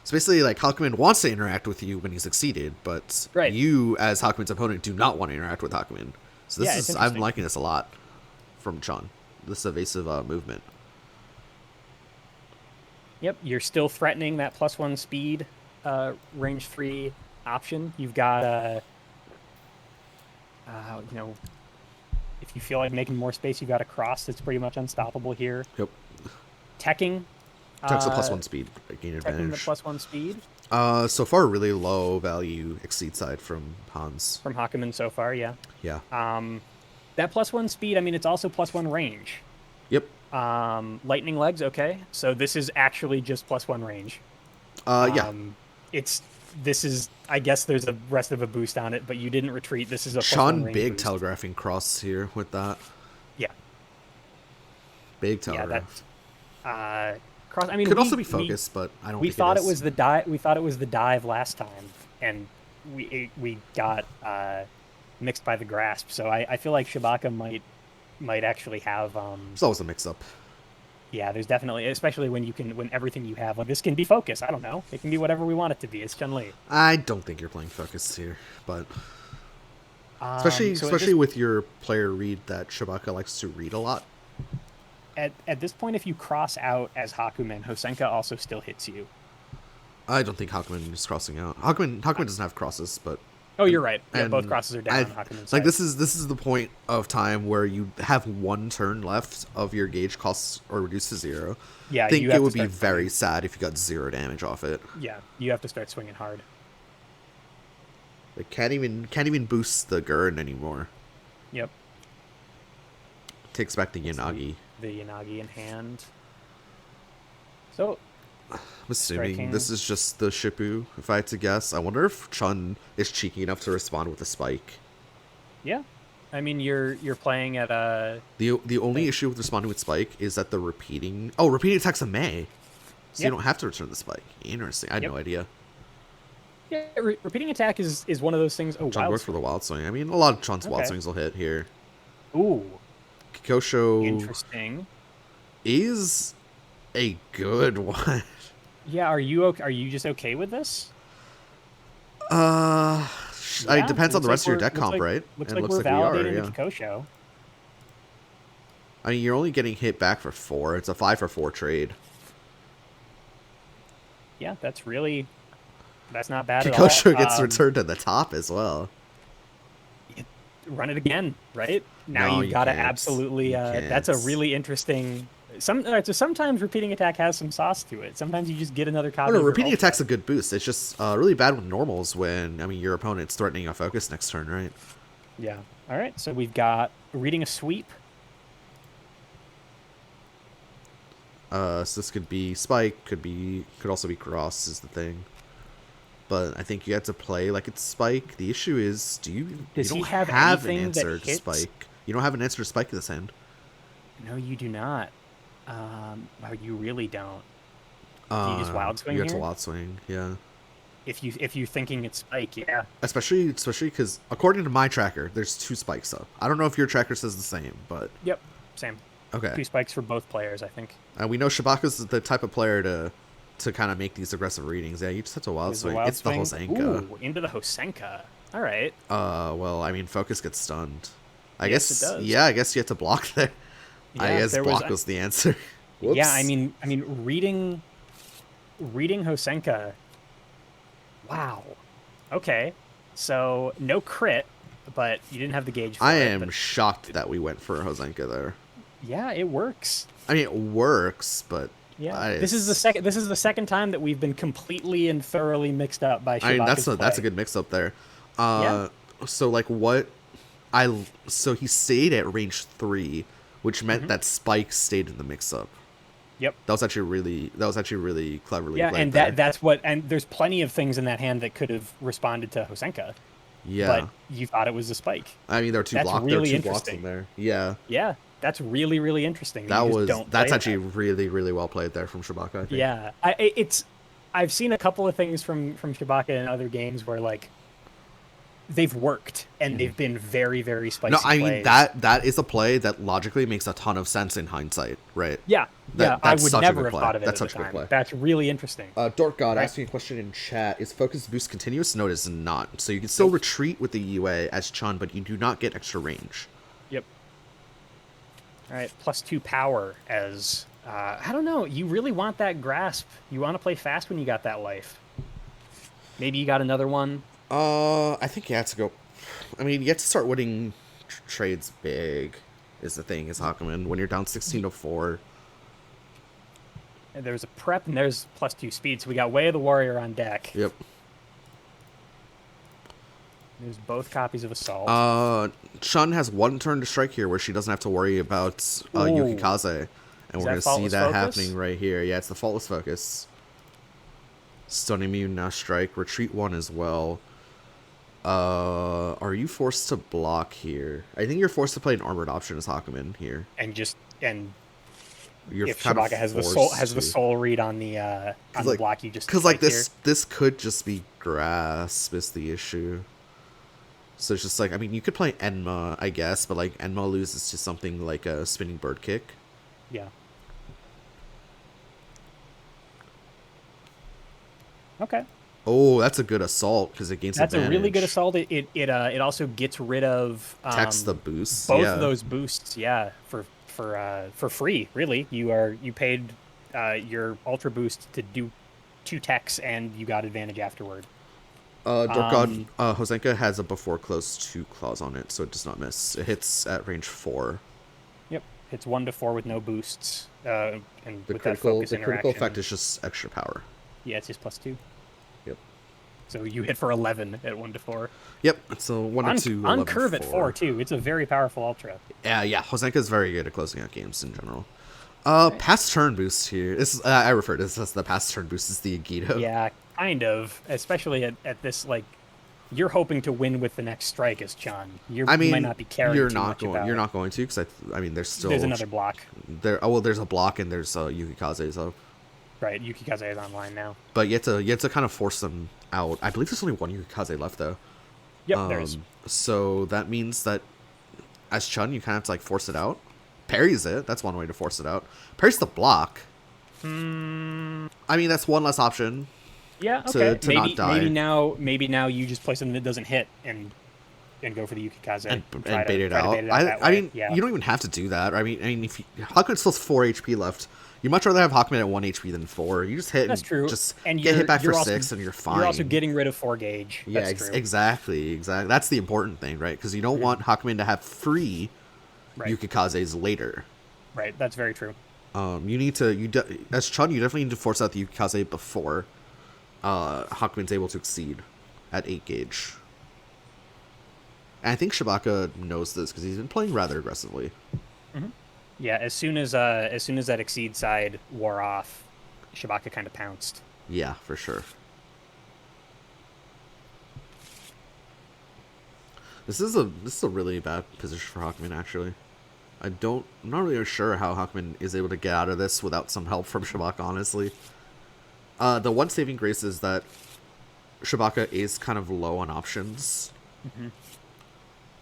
It's basically like Hakumen wants to interact with you when he's succeeded, but you as Hakumen's opponent do not want to interact with Hakumen. So this is I'm liking this a lot from Chun. This evasive movement. Yep, you're still threatening that +1 speed range 3 option. You've got you know, if you feel like making more space, you've got a cross that's pretty much unstoppable here. Yep. Teching. Tech's a +1 speed gain advantage. The +1 speed. So far really low value exceed side from Hans. From Hakumen so far, yeah. Yeah. That +1 speed, I mean, it's also +1 range. Yep. Lightning legs, okay. So this is actually just +1 range. Yeah. This is, I guess there's a rest of a boost on it, but you didn't retreat. This is a Sean big boost. Telegraphing cross here with that. Yeah. Big telegraph. Yeah, cross. I mean, could also be focused, but I don't. We thought it was the dive. We thought it was the dive last time, and we got mixed by the grasp. So I feel like Shabacka might actually have. It's always a mix-up. Yeah, there's definitely, especially when everything you have, like this can be focus. I don't know. It can be whatever we want it to be. It's Chun-Li. I don't think you're playing focus here, but especially with your player read that Shabacka likes to read a lot. At this point, if you cross out as Hakumen, Hosenka also still hits you. I don't think Hakumen is crossing out. Hakumen doesn't have crosses, but. Oh, you're right. Yeah, both crosses are down on Hakumen's side. Like this is the point of time where you have 1 turn left of your gauge costs or reduced to 0. Yeah, I think it would be very sad if you got 0 damage off it. Yeah, you have to start swinging hard. It can't even boost the Gurn anymore. Yep. Takes back the Yanagi. The Yanagi in hand. So. I'm assuming this is just the Shippu, if I had to guess. I wonder if Chun is cheeky enough to respond with a spike. Yeah. I mean, you're playing at a... The only issue with responding with spike is that the repeating... Oh, repeating attacks a May. So you don't have to return the spike. Interesting. I had no idea. Yeah, repeating attack is one of those things... Oh, Chun goes for the wild swing. I mean, a lot of Chun's wild swings will hit here. Ooh. Kikosho... Interesting. Is a good one. Yeah, are you just okay with this? It depends on the rest of your deck comp, right? Looks like we're validating the Kikosho. I mean, you're only getting hit back for 4. It's a 5 for 4 trade. Yeah, that's not bad at all. Kikosho gets returned to the top as well. Run it again, right? Now you've got to absolutely... that's a really interesting... sometimes repeating attack has some sauce to it. Sometimes you just get another copy. No, repeating attack's a good boost. It's just really bad with normals when your opponent's threatening a focus next turn, right? Yeah. All right. So we've got reading a sweep. So this could be spike, could also be cross is the thing. But I think you have to play like it's spike. The issue is, you don't have an answer to spike. You don't have an answer to spike in this hand. No, you do not. You really don't. Do you just wild swing here? You have to wild swing, yeah. If you're thinking it's spike, yeah. Especially because according to my tracker, there's 2 spikes up. I don't know if your tracker says the same, but yep, same. Okay. 2 spikes for both players, I think. And we know Shabacka's the type of player to kind of make these aggressive readings. Yeah, you just have to wild swing. It's the Hosenka. Ooh, into the Hosenka. All right. Well, I mean, focus gets stunned. I guess guess it does. Yeah, I guess you have to block there. Yeah, I guess block was the answer. Whoops. Yeah, I mean, reading Hosenka. Wow. Okay. So no crit, but you didn't have the gauge I for it. am But shocked that we went for Hosenka there. yeah, it works. I mean, it works, but Yeah, I, this is the it's, second. This is the second time that we've been completely and thoroughly mixed up by I mean, Shabaka's that's a play. good mix up there. Yeah. So like what so he stayed at range 3, which meant Hmm. that Spike stayed in the mix up. Yep. That was actually really cleverly Yeah, played and there. that's what. And there's plenty of things in that hand that could have responded to Hosenka, but Yeah. you thought it was a spike. I mean, That's there are really two blocks in interesting. there. Yeah. Yeah, that's really really interesting that you just don't That's play actually that. really really well played there from Shabaka, I think. Yeah, it's I've seen a couple of things from Shabaka in other games where like they've worked and they've been very very No, spicy I mean plays. that is a play that logically makes a ton of sense in hindsight, right? Yeah, yeah, I That's would such a never good have play. thought of it That's at the such a good time. play. That's really interesting. Dork God Right? asked me a question in chat. Is focus boost continuous? No, it is not. So you can still Nope. retreat with the UA as Chun, but you do not get extra range. Yep. All right, +2 power as I don't know. You really want that grasp. You want to play fast when you got that life. Maybe you got another one. I think you have to go. I mean, you have to start winning trades big. Is the thing is Hakumen when you're down 16-4. And there's a prep and there's +2 speed. So we got Way of the Warrior on deck. Yep. There's both copies of Assault. Chun has one turn to strike here where she doesn't have to worry about Ooh. Yukikaze. And Is we're that going to see Faultless that Focus? happening right here. Yeah, it's the Faultless Focus. Stun immune, now strike. Retreat 1 as well. Are you forced to block here? I think you're forced to play an armored option as Hakumen here. And You're if kind of Shabaka has forced the to. soul read on the Like, block you just because like spiked here. this could just be grasp is the issue. So it's just like, I mean, you could play Enma, I guess, but like Enma loses to something like a spinning bird kick. Yeah. Okay. Oh, that's a good assault because it gains That's advantage. a really good assault. It also gets rid of Text the boosts. both Yeah. of those boosts. Yeah, for free. Really, you paid your ultra boost to do 2 techs and you got advantage afterward. Dork God, Hosenka has a before close 2 claws on it, so it does not miss. It hits at range 4. Yep, it's 1 to 4 with no boosts. And The with that focus critical interaction, effect is just extra power. yeah, it's just +2. Yep. So you hit for 11 at 1 to 4. Yep. So 1 On, to 2. on 11, curve at 4 too. It's a very powerful ultra. Yeah. Hosenka is very good at closing out games in general. Right. Pass turn boost here. This is, I refer to this as the pass turn boost. Is the Agido. Yeah, kind of. Especially at this like, you're hoping to win with the next strike as Chan. You I mean, might not be caring you're too not much going. about You're it. not going to because I mean, there's still There's another block. there. Oh well, there's a block and there's Yukikaze's up. Right, Yukikaze is online now. But you have to kind of force them out. I believe there's only one Yukikaze left though. Yep, there is. So that means that as Chun, you kind of have to like force it out. Parries it. That's one way to force it out. Parries the block. I mean, that's one less option. Yeah, to okay. maybe not die. maybe now you just play something that doesn't hit and go for the Yukikaze And try to bait it out. bait it out that I way. mean, Yeah. you don't even have to do that. I mean, if Hakumen still has 4 HP left, you much rather have Hakumen at 1 HP than 4. You just hit That's and true. just And get hit back for also, 6 and you're fine. You're also getting rid of 4 gauge. yeah, That's true. exactly. That's the important thing, right? Because you don't want Hakumen to have free Right. Yukikazes later. Right, that's very true. You need to as Chun, you definitely need to force out the Yukikaze before Hakumen's able to exceed at 8 gauge. And I think Shabacka knows this because he's been playing rather aggressively. Yeah, as soon as that exceed side wore off, Shabacka kind of pounced. Yeah, for sure. This is a really bad position for Hakumen, actually. I'm not really sure how Hakumen is able to get out of this without some help from Shabacka, honestly. The one saving grace is that Shabacka is kind of low on options.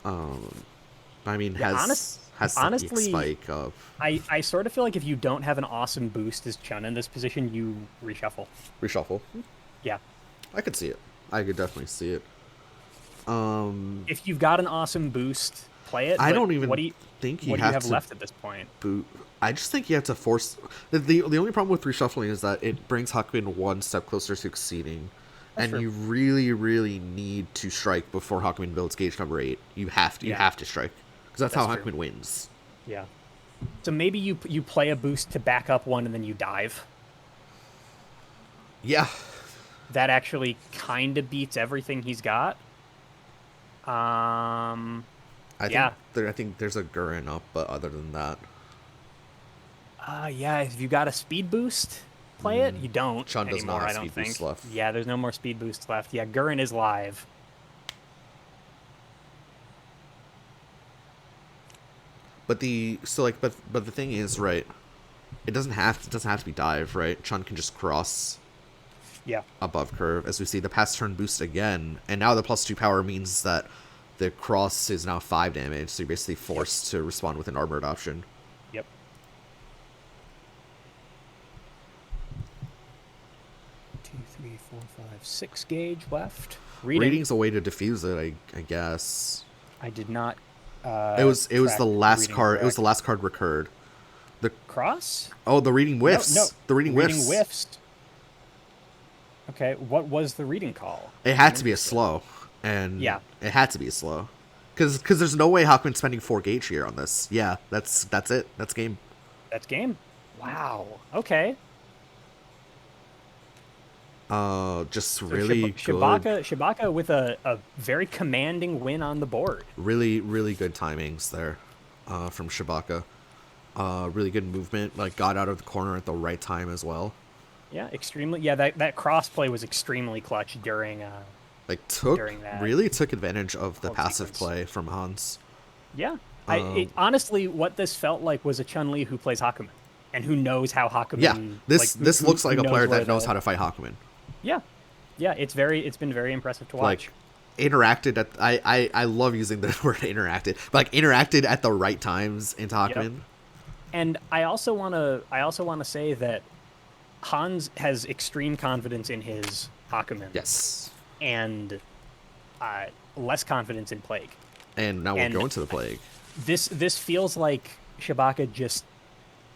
I mean, Yeah, has honestly, spike up. I sort of feel like if you don't have an awesome boost as Chun in this position, you reshuffle. Reshuffle. Yeah. I could see it. I could definitely see it. If you've got an awesome boost, play it. I but don't even what do you think what do you have left at this point? boot. I just think you have to force. The only problem with reshuffling is that it brings Hakumen one step closer to succeeding, That's and true. you really, really need to strike before Hakumen builds gauge number 8. You have to. You Yeah, have to strike because that's how that's true. Hakumen wins. Yeah. So maybe you play a boost to back up one and then you dive. Yeah, That actually kind of beats everything he's got. Um, yeah. I think there's a Gurren up, but other than that, Yeah. If you got a speed boost, play it. You don't Chun does not anymore, have I don't speed boosts think. left. Yeah, there's no more speed boosts left. Yeah, Gurren is live. But but the thing is, right? It doesn't have to be dive, right? Chun can just cross Yeah. above curve, as we see the pass turn boost again, and now the +2 power means that the cross is now 5 damage, so you're basically forced to respond with an armored option. Yep. 2, 3, 4, 5, 6 gauge left. Reading's a way to diffuse it, I guess. I did not. It was the last reading card. It was correct. the last card recurred. The Cross? the reading No, no. whiffs. The reading Reading whiffs. whiffs. Okay, what was the reading call? It had I'm to be a interested. slow, and Yeah. it had to be a slow, because there's no way Hawkman's spending 4 gauge here on this. Yeah, that's it. That's game. That's game. Wow. Okay. Just So really good. Shabacka with a very commanding win on the board. Really, really good timings there, from Shabacka. Really good movement. Like got out of the corner at the right time as well. Yeah, extremely. Yeah, that crossplay was extremely clutch Like during that took advantage of the whole passive sequence. play from Hans. Yeah. Honestly, what this felt like was a Chun-Li who plays Hakumen and who knows how Yeah, Hakumen this looks like who a player where that knows how to fight Hakumen. Yeah. Yeah, it's been very impressive to watch. Like interacted at I love using the word interacted, but like interacted at the right times into Hakumen. Yep. And I also want to say that Hans has extreme confidence in his Hakumen. Yes. And less confidence in Plague. And now we're going to the Plague. This feels like Shabacka just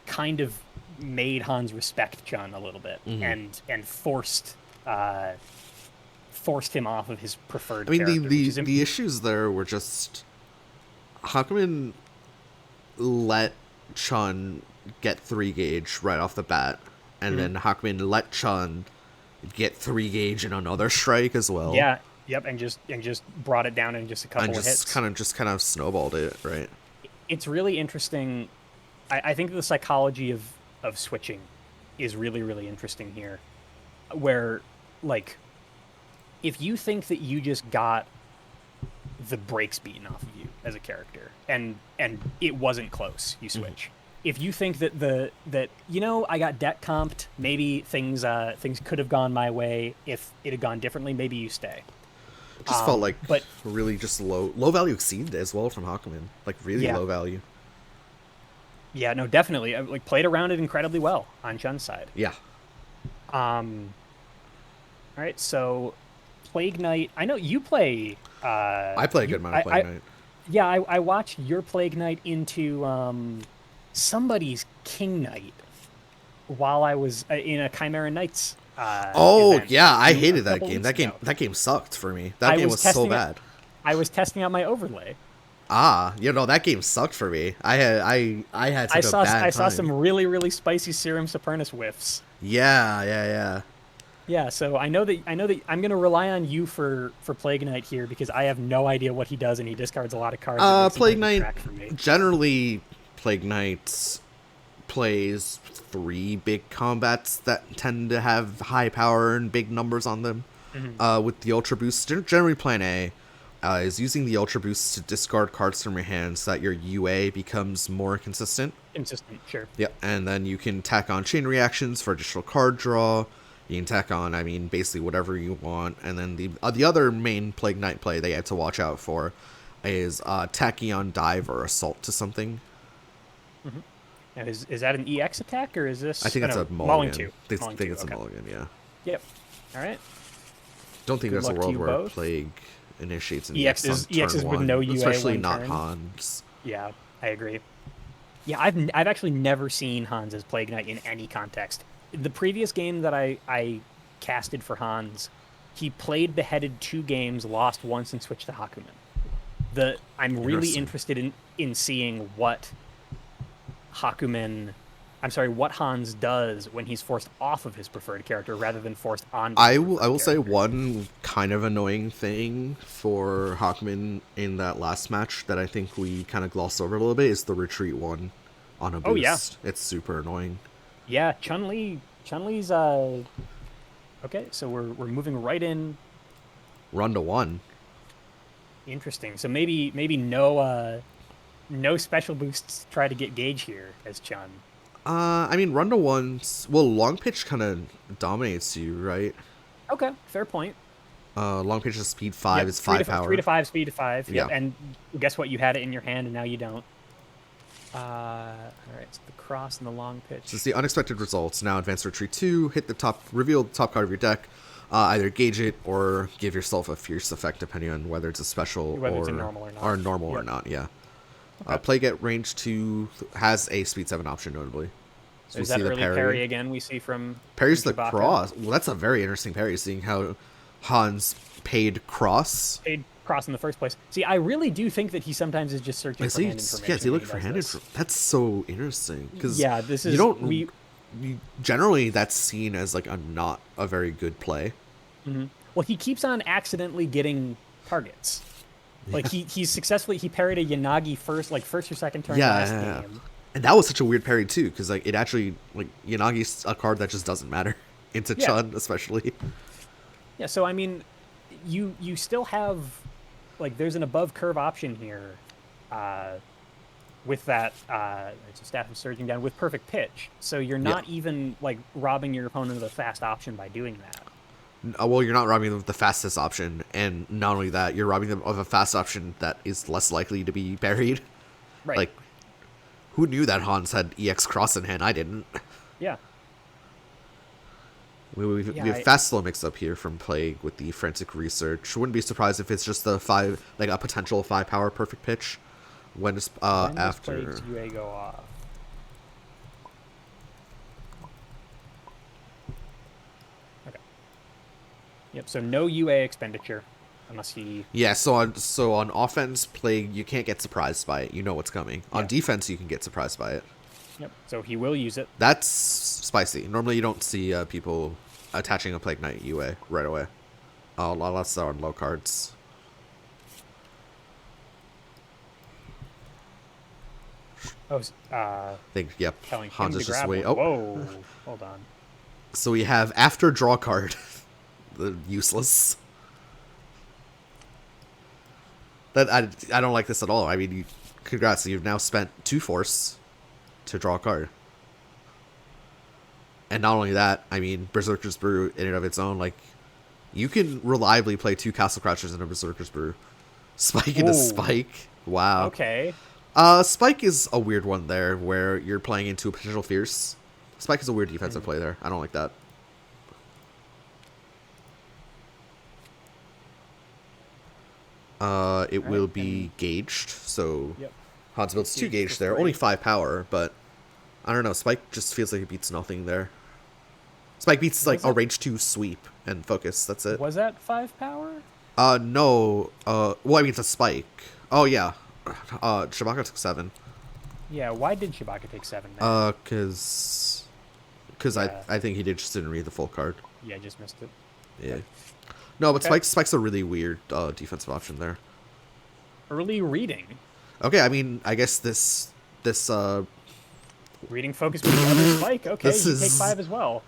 kind of made Hans respect Chun a little bit and forced him off of his preferred I mean, character. the issues there were just Hakumen let Chun get 3 gauge right off the bat, and then Hakumen let Chun get 3 gauge in another strike as well. Yeah, yep, and just brought it down in just a couple and of hits. kind of snowballed it, right? It's really interesting. I think the psychology of switching is really, really interesting here. Where, like, if you think that you just got the brakes beaten off of you as a character and it wasn't close, you switch. If you think that I got debt comped, maybe things could have gone my way if it had gone differently, maybe you stay. It just felt like but really just low value exceeded as well from Hakumen. Like really low value. Yeah, no, definitely. Like played around it incredibly well on Chun's side. Yeah. All right, so Plague Knight. I know you play. I play a good amount of Plague Knight. Yeah, I watched your Plague Knight into somebody's King Knight while I was in a Chimera Knights. Event yeah, I hated a that couple game. weeks ago. That game sucked for me. That game was so bad. I was testing out my overlay. That game sucked for me. I had such a bad time. I saw some really, really spicy Serum Supernus whiffs. Yeah. Yeah, so I know that I'm gonna rely on you for Plague Knight here because I have no idea what he does and he discards a lot of cards. Plague Knight generally Plague Knight plays 3 big combats that tend to have high power and big numbers on them. With the Ultra Boost, generally Plan A is using the Ultra Boost to discard cards from your hand so that your UA becomes more consistent. Sure. Yeah, and then you can tack on chain reactions for additional card draw. You can tack on, basically whatever you want. And then the other main Plague Knight play they had to watch out for is tacking on dive or assault to something. Now, is that an EX attack or is this? I think it's a mulligan. I think it's a mulligan. Yeah. Yep. All right. Don't think there's a world where both. Plague initiates an EX on turn is with 1, no UA, especially not turn. Hans. Yeah, I agree. Yeah, I've actually never seen Hans as Plague Knight in any context. The previous game that I casted for Hans, He played beheaded 2 games, lost once, and switched to Hakumen. I'm really Interesting. interested in seeing what Hakumen, I'm sorry, what Hans does when he's forced off of his preferred character rather than forced onto his I preferred will say character. one kind of annoying thing for Hawkman in that last match that I think we kind of glossed over a little bit is the retreat one on a Oh yeah, boost. It's super annoying. yeah. Chun Li's okay. So we're moving right in. Run to one. Interesting. So maybe no special boosts to try to get Gage here as Chun. I mean, run to ones. Well, long pitch kind of dominates you, right? Okay, fair point. Long pitch is speed 5 Yep, is 5 three power. to five, speed to 5. Yep, Yeah. and guess what? You had it in your hand, and now you don't. All right. So the cross and the long pitch. So it's the unexpected results. Now advance retreat 2, hit the top, reveal the top card of your deck. Either gauge it or give yourself a fierce effect depending on whether it's a special Whether it's a normal or not. normal or Yep. not. Yeah. Okay. Play get range 2 has a speed 7 option notably. So we There's that see the early parry again we see from Parry's the Shabacka. cross. Well, that's a very interesting parry, seeing how Hans paid cross. Paid cross in the first place. See, I really do think that he sometimes is just searching for hand information. Yeah, is he when looking for does hand this. info? That's so interesting because Yeah, this you is don't. Generally, that's seen as like a not a very good play. Well, he keeps on accidentally getting targets. Like he parried a Yanagi first or second turn last Yeah, game. and that was such a weird parry too, because like it actually like Yanagi's a card that just doesn't matter into Yeah. Chun especially. Yeah, so I mean, you still have like there's an above curve option here, uh, with that it's a staff of surging down with perfect pitch. So you're Yeah. not even like robbing your opponent of a fast option by doing that. Well, you're not robbing them of the fastest option, and not only that, you're robbing them of a fast option that is less likely to be buried. Right. Like, who knew that Hans had EX Cross in hand? I didn't. Yeah. We have fast slow mix up here from Plague with the frantic research. Wouldn't be surprised if it's just the 5, like a potential 5 power perfect pitch. When it's When does after. Plague's UA go off? Okay. Yep. So no UA expenditure unless he. Yeah, so on offense, Plague, you can't get surprised by it. You know what's coming. Yeah. On defense, you can get surprised by it. Yep. So he will use it. That's spicy. Normally, you don't see people attaching a Plague Knight UA right away. Unless they're on low cards. Oh, Think, yep. telling him Hans to is just grab wait. one. Oh, Whoa. Hold on. so we have after draw card. The useless. That I don't like this at all. I mean, congrats. You've now spent 2 force to draw a card. And not only that, I mean, Berserker's Brew in and of its own, like, you can reliably play 2 Castle Crashers in a Berserker's Brew. Spike into Ooh. Spike. Wow. Okay. Spike is a weird one there, where you're playing into a potential Fierce. Spike is a weird defensive play there. I don't like that. It Right, will be gauged, so Yep. Hans builds 2 Gauge gauge for there. 3. Only 5 power, but I don't know. Spike just feels like it beats nothing there. Spike beats like Was a it- range 2 sweep and focus. That's it. Was that 5 power? No. Well, I mean, it's a Spike. Oh, yeah. Shabacka took 7. Yeah. Why did Shabacka take 7 there? Cause Yeah. I think he just didn't read the full card. Yeah, just missed it. Yeah. No, but Okay. Spike's a really weird defensive option there. Early reading. Okay, I mean, I guess this Reading focus with the other spike. Okay, This you is- take 5 as well.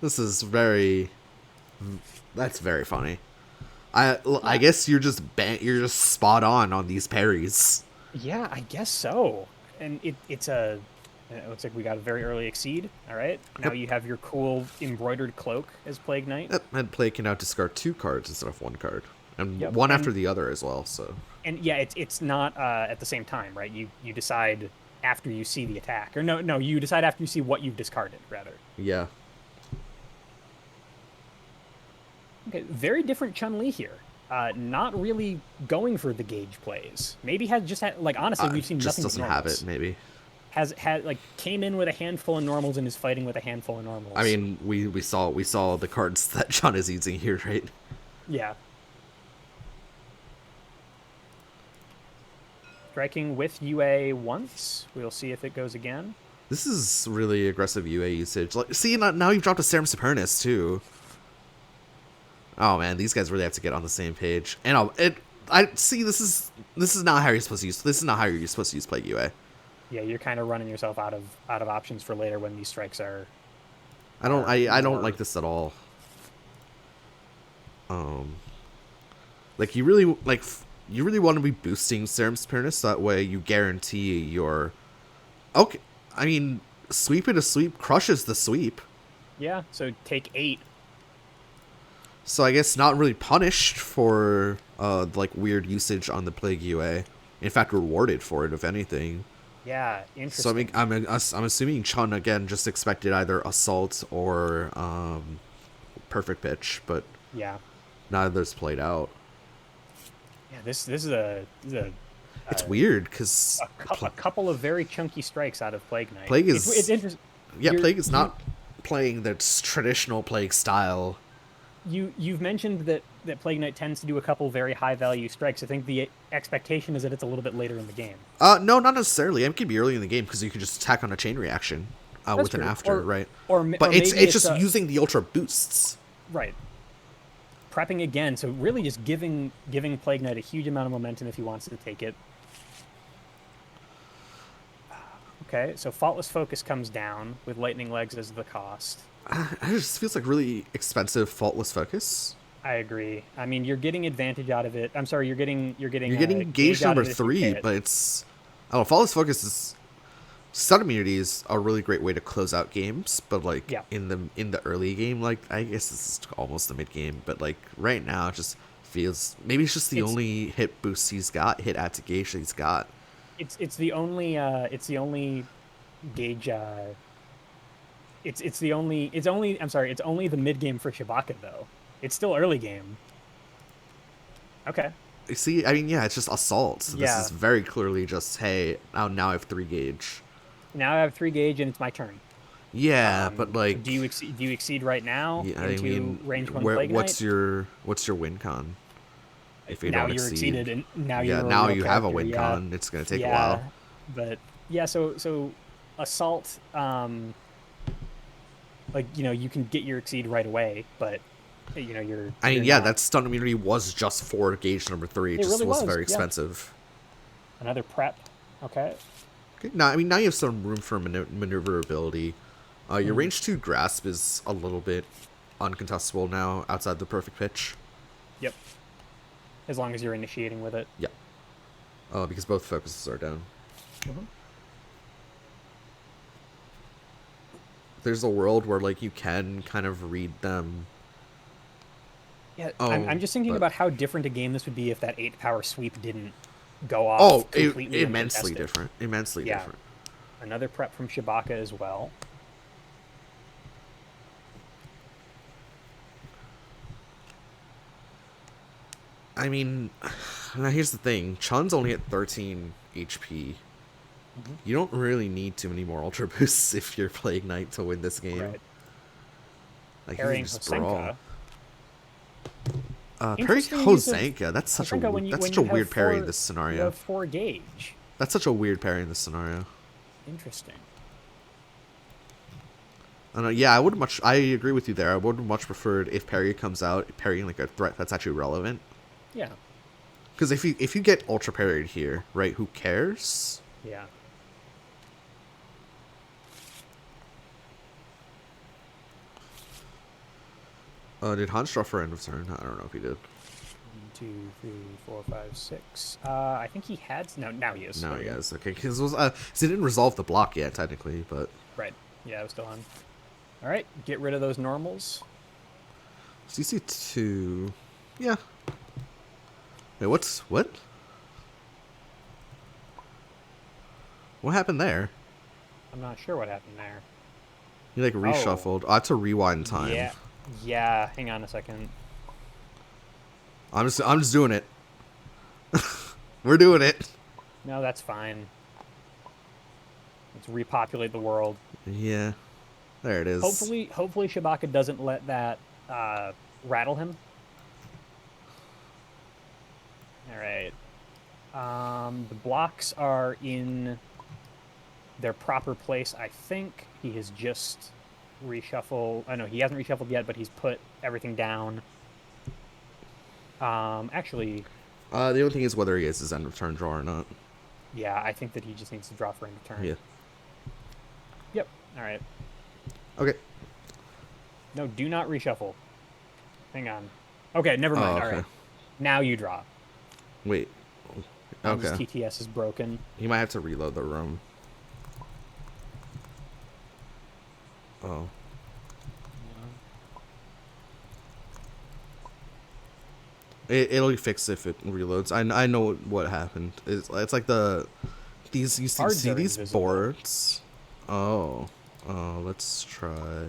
this is very that's very funny. I guess you're just you're just spot on these parries. Yeah, I guess so. And it looks like we got a very early exceed. All right. Now Yep. you have your cool embroidered cloak as Plague Knight. Yep, and play can now discard 2 cards instead of 1 card, and Yep, one and- after the other as well. So And yeah, it's not at the same time, right? You decide after you see the attack, or no, you decide after you see what you've discarded, rather. yeah, Okay, very different Chun-Li here. Not really going for the gauge plays. Maybe has just had like honestly we've seen just nothing but doesn't have normals. it. Maybe. Has had like came in with a handful of normals and is fighting with a handful of normals. I mean, we saw the cards that John is using here, right? Yeah. Striking with UA once. We'll see if it goes again. This is really aggressive UA usage. Like, see, now you've dropped a Serum Supernus too. Oh man, these guys really have to get on the same page. And I see this is not how you're supposed to use. This is not how you're supposed to use Plague UA. Yeah, you're kind of running yourself out of options for later when these strikes are I don't more. like this at all. Like you really you really want to be boosting Serum Supernus that way you guarantee your. Okay, I mean, sweep it a sweep crushes the sweep. Yeah, so take 8. So I guess not really punished for like weird usage on the Plague UA. In fact, rewarded for it if anything. Yeah, So interesting. I'm assuming Chun again just expected either assault or perfect pitch, but Yeah. neither of those played out. Yeah, this is It's a, weird because a couple of very chunky strikes out of Plague Knight. Plague It's is interesting. yeah, Plague is You not playing the traditional Plague style. you've mentioned that Plague Knight tends to do a couple very high value strikes. I think the expectation is that it's a little bit later in the game. No, not necessarily. It could be early in the game because you could just attack on a chain reaction That's with an true. after, right? Or But maybe it's it's just using the ultra boosts. right. Prepping again, so really just giving Plague Knight a huge amount of momentum if he wants to take it. Okay, so Faultless Focus comes down with Lightning Legs as the cost. It just feels like really expensive faultless focus. I agree. I mean, you're getting advantage out of it. I'm sorry, You're getting gauge gauge out number of it if you 3, pay it. but it's I don't know. Faultless focus is Sun immunity is a really great way to close out games, but like Yeah, in the early game, like I guess this is almost the mid game, but like right now, it just feels maybe it's just the it's only hit boost he's got, hit at to gauge he's got. it's the only gauge it's only I'm sorry, it's only the mid game for Shabacka though. It's still early game. Okay. You see, I mean, yeah, it's just assault. So this is Yeah. very clearly just hey, now I have 3 gauge. Now I have 3 gauge and it's my turn. Yeah, but So like, do you exceed right now yeah, I into mean, range 1 Plague Knight? what's your win con if you Now don't you're exceed? exceeded and now Yeah, you're a now real you have a character. win Yeah. con. It's gonna take a while. Yeah. But yeah, so assault like you can get your exceed right away, but I mean, you're yeah, not. that stun immunity was just for gauge number 3. It It just really was was. very Yeah. expensive. Another prep. Okay. Okay, now I mean now you have some room for maneuverability. Your Mhm. range 2 grasp is a little bit uncontestable now outside the perfect pitch. Yep. As long as you're initiating with it. Yeah, because both focuses are down. Mhm. There's a world where like you can kind of read them. Yeah, Oh, I'm just thinking but about how different a game this would be if that 8 power sweep didn't go oh, off completely immensely uncontested. different. Immensely Yeah. different. Another prep from Shabacka as well. I mean, now here's the thing: Chun's only at 13 HP. Mhm. You don't really need too many more ultra boosts if you're playing Knight to win this game. Right. Like you can Parrying just brawl. Hosenka. Parry Interesting use of Hosenka. Hosenka That's when such a you have weird parry in 4 this you scenario. have 4 gauge. That's such a weird parry in this scenario. Interesting. I know, yeah, I agree with you there. I would have much preferred if parry comes out parrying like a threat that's actually relevant. Yeah. Because if you get ultra parried here, right? Who cares? Yeah. Did Hans draw for end of turn? I don't know if he did. 1, 2, 3, 4, 5, 6. I think he had no. Now he is. No, There he we go. has. Okay, because he didn't resolve the block yet, technically, but Right. Yeah, I was still on. All right. Get rid of those normals. CC2. Yeah. Wait, what? What happened there? I'm not sure what happened there. He like reshuffled. I have to rewind time. Yeah. Yeah. Hang on a second. I'm just doing it. We're doing it. No, that's fine. Let's repopulate the world. Yeah. There it is. Hopefully Shabacka doesn't let that rattle him. All right. The blocks are in their proper place. I think he has just reshuffled. I know he hasn't reshuffled yet, but he's put everything down. Actually, The only thing is whether he is his end of turn draw or not. yeah, I think that he just needs to draw for end of turn. Yeah. Yep. All right. Okay. No, do not reshuffle. Hang on. Okay, never Oh, mind. All okay. right. Now you draw. Wait. Hans' Okay. TTS is broken. He might have to reload the room. Oh. It'll be fixed if it reloads. I know what happened. It's like these you Cards see are these invisible. boards. Oh. Oh, let's try.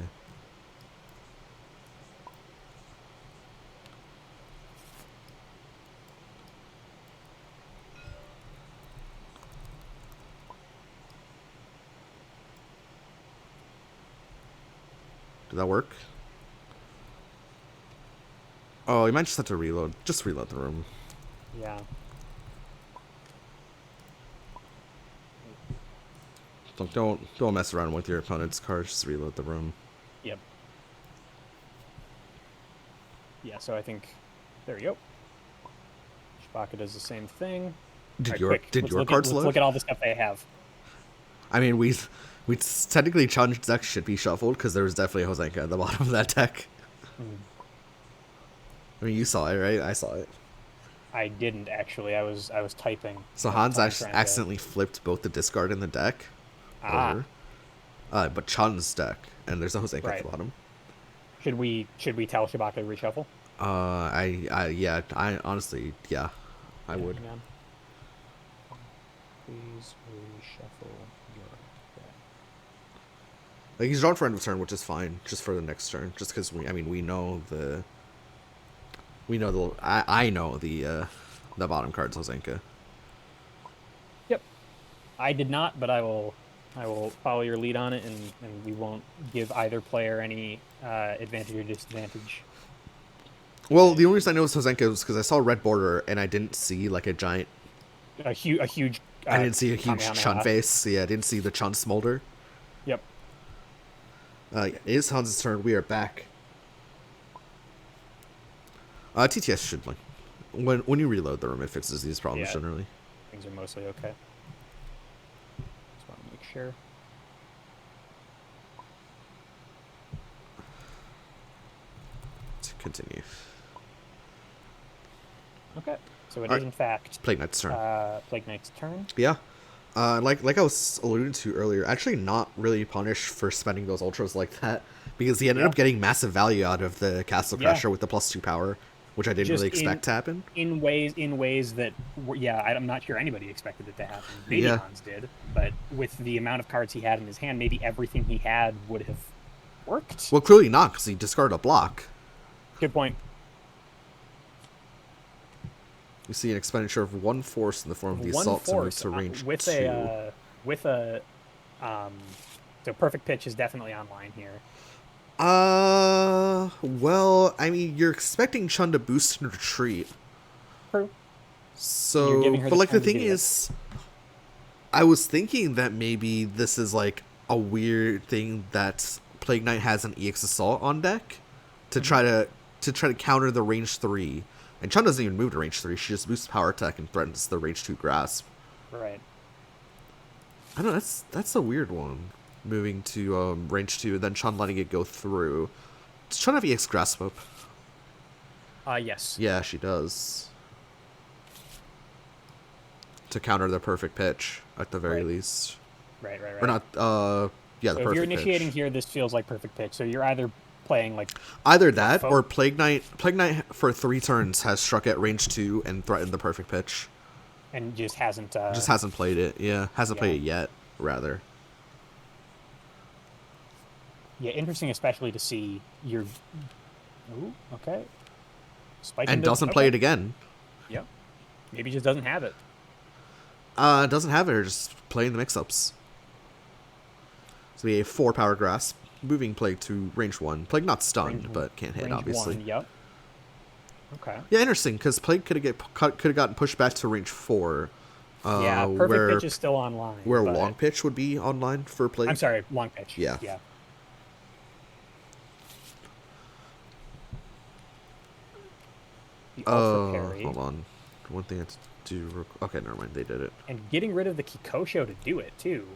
Did that work? Oh, you might just have to reload. Just reload the room. Yeah. Don't mess around with your opponent's cards. Just reload the room. Yep. Yeah, so I think there we go. Shabacka does the same thing. All right, quick. Did Let's your look cards at, load? let's look at all the stuff they have. I mean, we technically Chun's deck should be shuffled because there was definitely a Hosenka at the bottom of that deck. I mean, you saw it, right? I saw it. I didn't actually. I was typing. So at the Hans time trying to- accidentally flipped both the discard and the deck Ah, over. But Chun's deck, and there's a Hosenka at right. the bottom. Should we tell Shabacka to reshuffle? I honestly, yeah, I would. Hang on. Please reshuffle your deck. Like he's drawn for end of turn, which is fine, just for the next turn, just because we know I know the bottom card's Hosenka. Yep. I did not, but I will follow your lead on it, and we won't give either player any advantage or disadvantage. Well, the only reason I know it's Hosenka was because I saw a red border and I didn't see like a giant. A huge. I didn't see a huge Kamehameha. Chun face. Yeah, I didn't see the Chun smolder. Yep. It is Hans' turn. We are back. TTS should like when you reload the room, it fixes these problems Yeah. generally. Things are mostly okay. Just want to make sure. To continue. Okay. So it All is right. in fact Plague Knight's turn. Plague Knight's turn. Yeah. Like I was alluding to earlier, actually not really punished for spending those ultras like that because he ended up getting massive value out of the Castle Yeah. Crasher with the +2 power, which I didn't Just really expect to happen. in ways that I'm not sure anybody expected it to happen. Maybe Yeah. Hans did, but with the amount of cards he had in his hand, maybe everything he had would have worked. Well, clearly not because he discarded a block. Good point. You see an expenditure of 1 force in the form of the One assault to move force to range with 2. So perfect pitch is definitely online here. Well, I mean, you're expecting Chun to boost and retreat. True. So, You're giving her but the like the time to thing do it. is, I was thinking that maybe this is like a weird thing that Plague Knight has an EX Assault on deck to try to counter the range 3. And Chun doesn't even move to range 3. She just boosts power attack and threatens the range 2 grasp. Right. I don't know, that's a weird one. Moving to range 2 and then Chun letting it go through. Does Chun have EX grasp up? Yes. Yeah, she does. To counter the perfect pitch, at the very least. Right. Or not, yeah, the So perfect if you're initiating pitch. here, this feels like perfect pitch. So you're either playing like Either that, Fo- or Plague Knight for 3 turns has struck at range 2 and threatened the perfect pitch. and just hasn't Just hasn't played it, yeah. Hasn't played it yet, rather. Yeah, interesting, especially to see your. Ooh, okay. Spike And doesn't play it again. Yep. Maybe just doesn't have it. Doesn't have it, or just playing the mix-ups. So we have 4 power grasp, moving Plague to range 1. Plague not stunned, but can't hit, Range obviously. 1, yep. Okay. Yeah, interesting, because Plague could have gotten pushed back to range 4, Yeah, perfect where pitch is still online, long but pitch would be online for I'm Plague. sorry, long pitch. Yeah. Yeah. The ultra Hold parry on. One thing I have to do. Okay, never mind. They did it. and getting rid of the Kikosho to do it too.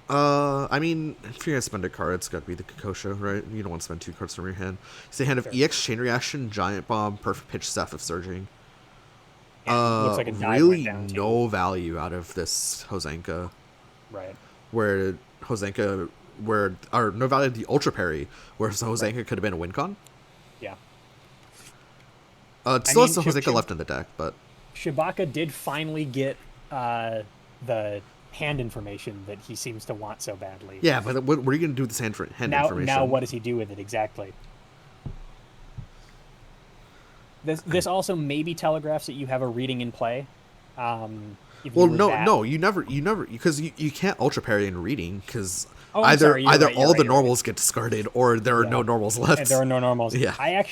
I mean, if you're gonna spend a card, it's gotta be the Kokosho, right? You don't want to spend 2 cards from your hand. It's a hand of Sure. EX Chain Reaction, Giant Bomb, Perfect Pitch, Staff of Surging. And looks like a dive went Really down no too. value out of this Hosenka. Right. Where Hosenka, or no value of the Ultra Parry, where Hosenka Right. could have been a win con. Yeah. It I still has mean, the Hosenka left in the deck, but Shabacka did finally get the hand information that he seems to want so badly. yeah. But what are you gonna do with this hand Now information? what does he do with it exactly? This also maybe telegraphs that you have a reading in play. If Well, you were no, that. no, you never, because you can't Ultra Parry in reading, because Oh, I'm sorry. You're right. You're all right. the You're right. normals get discarded, or there are no Yeah. normals And there left. are no normals. Yeah, I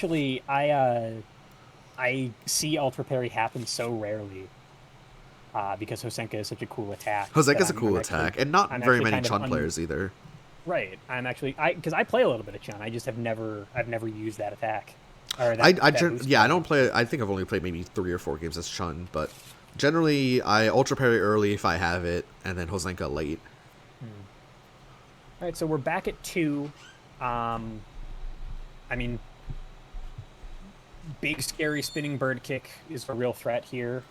see ultra parry happen so rarely. Because Hosenka is such a cool attack that Hosenka's a cool attack, and not I'm very actually many kind of Chun players either. right. I'm actually because I play a little bit of Chun. I just I've never used that attack or that boost. Yeah, I don't play. I think I've only played maybe 3 or 4 games as Chun, but generally I Ultra Parry early if I have it, and then Hosenka late. All right, so we're back at 2. I mean, big scary spinning bird kick is a real threat here.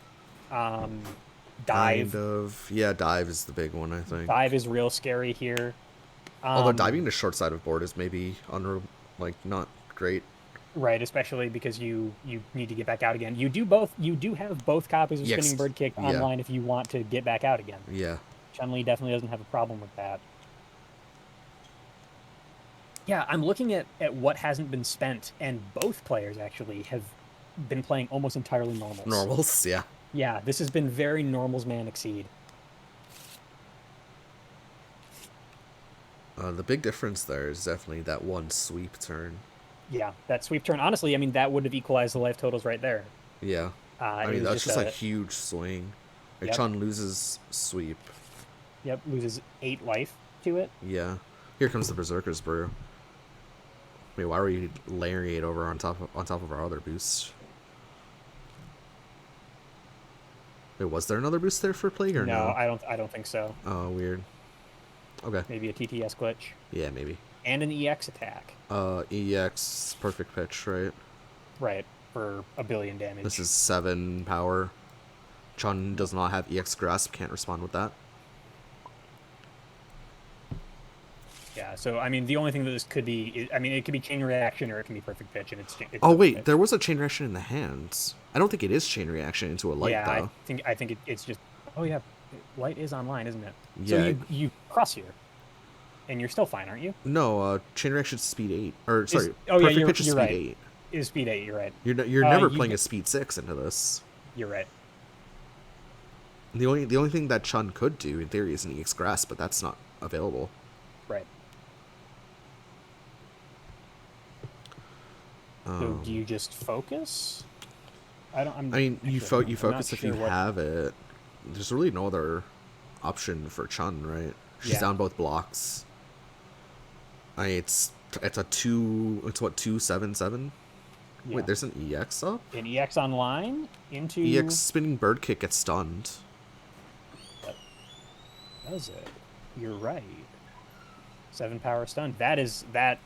Dive Kind of. Yeah, dive is the big one, I think. dive is real scary here. Although diving to short side of board is maybe not great. Right, especially because you need to get back out again. You do both. You do have both copies of Yes. Spinning Bird Kick Yeah. online if you want to get back out again. Yeah. Chun-Li definitely doesn't have a problem with that. Yeah, I'm looking at what hasn't been spent, and both players actually have been playing almost entirely normals. Normals, yeah. Yeah, this has been very normals man exceed. The big difference there is definitely that one sweep turn. Yeah, that sweep turn. Honestly, I mean that would have equalized the life totals right there. Yeah. I It mean, was that's just a a huge swing. Like, yep, Chun loses sweep. yep, loses 8 life to it. Yeah. Here comes the Berserker's Brew. Wait, why were you layering it over on top of our other boost? Wait, was there another boost there for Plague or no? I don't think so. Oh, weird. Okay. Maybe a TTS glitch. Yeah, maybe. And an EX attack. EX perfect pitch, right? Right, for a billion damage. This is 7 power. Chun does not have EX grasp, can't respond with that. Yeah, so I mean, the only thing that this could be, I mean, it could be chain reaction or it can be perfect pitch, and it's Oh perfect wait, pitch. there was a chain reaction in the hands. I don't think it is chain reaction into a light Yeah, though. I think it's just. Oh yeah, light is online, isn't it? Yeah. So you cross here, and you're still fine, aren't you? No, chain reaction is speed 8. Or sorry, Oh yeah, perfect pitch is you're speed right. 8. Is speed 8? You're right. You're never you playing get- a speed 6 into this. You're right. The only thing that Chun could do in theory is an EX grasp, but that's not available. Right. So do you just focus? I mean, you I'm not focus if sure you have it. There's really no other option for Chun, right? She's Yeah. down both blocks. It's a 2. It's what 2/7/7. Yeah. Wait, there's an EX up. An EX online into EX spinning bird kick gets stunned. Does it? You're right. 7 power stun. That is a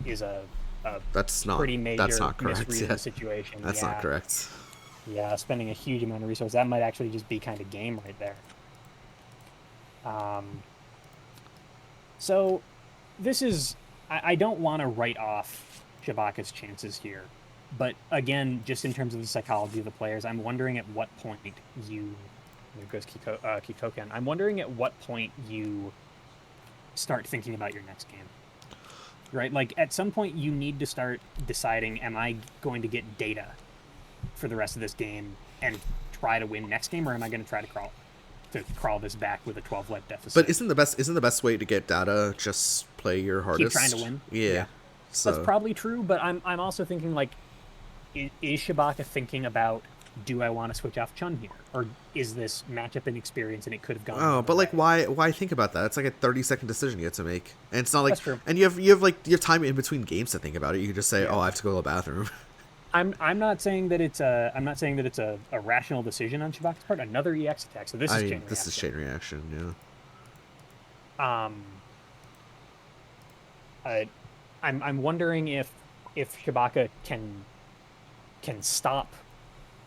That's not. pretty major That's not correct. misread of Yeah. the situation. That's Yeah. not correct. Yeah, spending a huge amount of resources. That might actually just be kind of game right there. So this is I don't want to write off Shabacka's chances here. But again, just in terms of the psychology of the players, I'm wondering at what point you there goes Kikoken. I'm wondering at what point you start thinking about your next game. Right? Like at some point you need to start deciding, am I going to get data for the rest of this game and try to win next game, or am I going to try to crawl this back with a 12 life deficit? But isn't the best way to get data just play your hardest? Keep trying to win. Yeah. That's So, probably true, but I'm also thinking like, is Shabacka thinking about, do I want to switch off Chun here, or is this matchup inexperience and it could have gone oh, another but like, way? why think about that? It's like a 30-second decision you have to make, and it's not like, That's true. and you have time in between games to think about it. You can just say, Yeah. oh, I have to go to the bathroom. I'm not saying that it's a rational decision on Shabak's part. Another EX attack, so this I is mean, chain this is reaction. chain reaction. Um, uh, I'm wondering if Shabaka can stop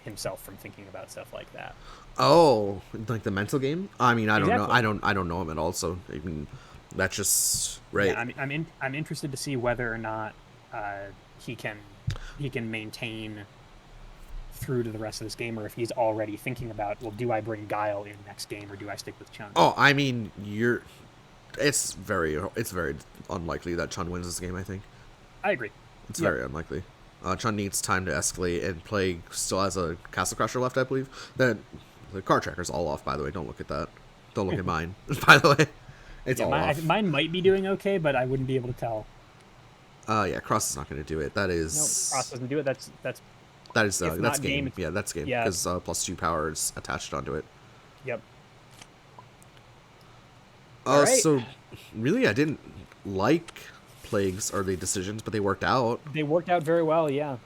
himself from thinking about stuff like that. Oh, like the mental game? I mean, I don't know. Exactly. I don't know him at all. So I mean, that's just right. Yeah, I'm interested to see whether or not uh, he can he can maintain through to the rest of this game, or if he's already thinking about, well, do I bring Guile in next game, or do I stick with Chun? Oh, I mean, it's very unlikely that Chun wins this game. I think I agree. it's Yep. very unlikely. Chun needs time to escalate, and Plague still has a Castle Crasher left, I believe. Then the card tracker's all off, by the way. Don't look at that. Don't look at mine, by the way. It's Yeah, all off. mine might be doing okay, but I wouldn't be able to tell. Yeah, Cross is not going to do it. That No, is Cross doesn't do it. That's that is if that's not game. game. It's, Yeah, that's game yeah. because +2 power is attached onto it. Yep. All right. So really, I didn't like Plague's early decisions, but they worked out. They worked out very well. Yeah.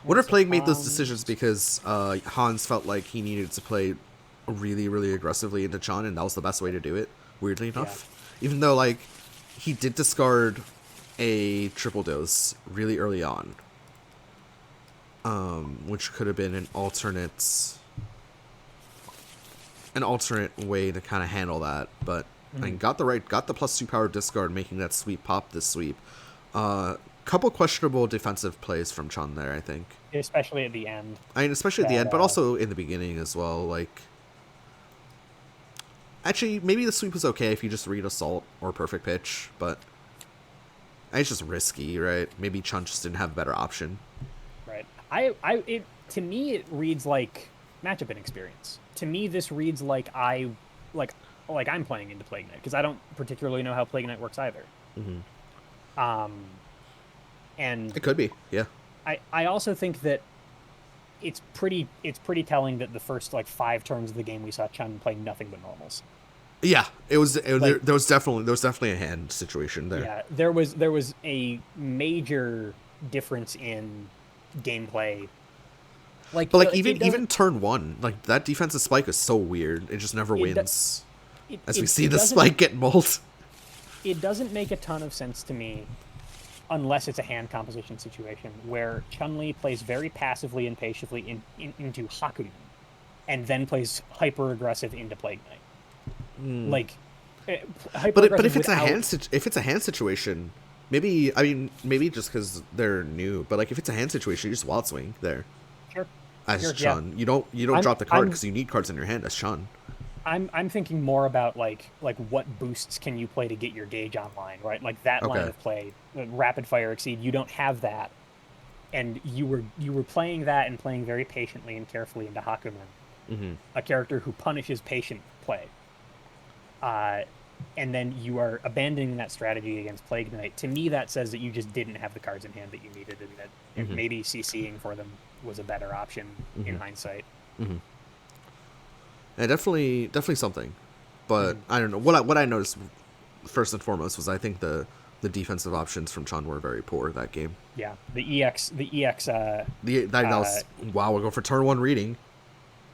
What Yeah, if so Plague made those decisions because Hans felt like he needed to play really, really aggressively into Chun, and that was the best way to do it? Weirdly Yeah. enough, even though like he did discard a triple dose really early on, which could have been an alternate way to kind of handle that, but Mhm. and got the +2 power discard, making that sweep pop this sweep. Couple questionable defensive plays from Chun there, I think. Especially at the end. I mean, especially at the That end, but also in the beginning as well. Like, actually, maybe the sweep was okay if you just read Assault or Perfect Pitch, but it's just risky, right? Maybe Chun just didn't have a better option. right. It to me it reads like matchup inexperience. To me, this reads like like I'm playing into Plague Knight because I don't particularly know how Plague Knight works either. Um, and It could be, yeah. I also think that it's pretty telling that the first like 5 turns of the game we saw Chun play nothing but normals. Yeah, it was. Like There was definitely a hand situation there. yeah, there was a major difference in gameplay. But like It even doesn't turn one, like that defensive spike is so weird. It just never it do- wins. it As we it, see it the doesn't spike get mulled. it doesn't make a ton of sense to me unless it's a hand composition situation where Chun-Li plays very passively and patiently into Hakumen and then plays hyper aggressive into Plague Knight. Like hyper But aggressive if it's a without hand situation, maybe just because they're new. But like if it's a hand situation, you just wild swing there sure as sure yeah. Chun. You don't I'm drop the card I'm because you need cards in your hand as Chun. I'm thinking more about like what boosts can you play to get your gauge online, right? Like that line Okay. of play, rapid fire exceed. You don't have that, and you were playing that and playing very patiently and carefully into Hakumen, a character who punishes patient play. Uh, and then you are abandoning that strategy against Plague Knight. To me, that says that you just didn't have the cards in hand that you needed, and that maybe CCing for them was a better option in hindsight. Yeah, definitely something. But I don't know what I noticed first and foremost was I think the defensive options from Chun were very poor that game. Yeah, the EX That was wow. We'll go for turn one reading.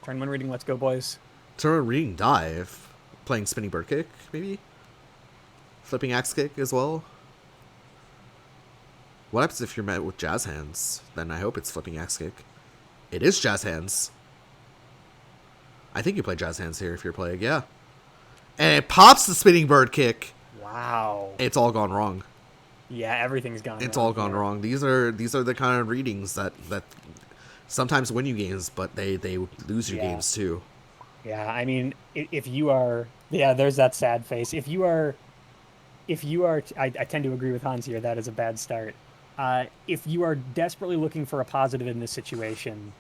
turn one reading. Let's go, boys. Turn one reading dive, playing spinning bird kick maybe, flipping axe kick as well. What happens if you're met with jazz hands? Then I hope it's flipping axe kick. It is jazz hands. I think you play jazz hands here if you're playing, yeah. And it pops the spinning bird kick. Wow. It's all gone wrong. Yeah, everything's gone. It's wrong all gone here. wrong. These are the kind of readings that sometimes win you games, but they lose you Yeah. games too. Yeah, I mean, if you are, yeah, there's that sad face. I tend to agree with Hans here. That is a bad start. If you are desperately looking for a positive in this situation,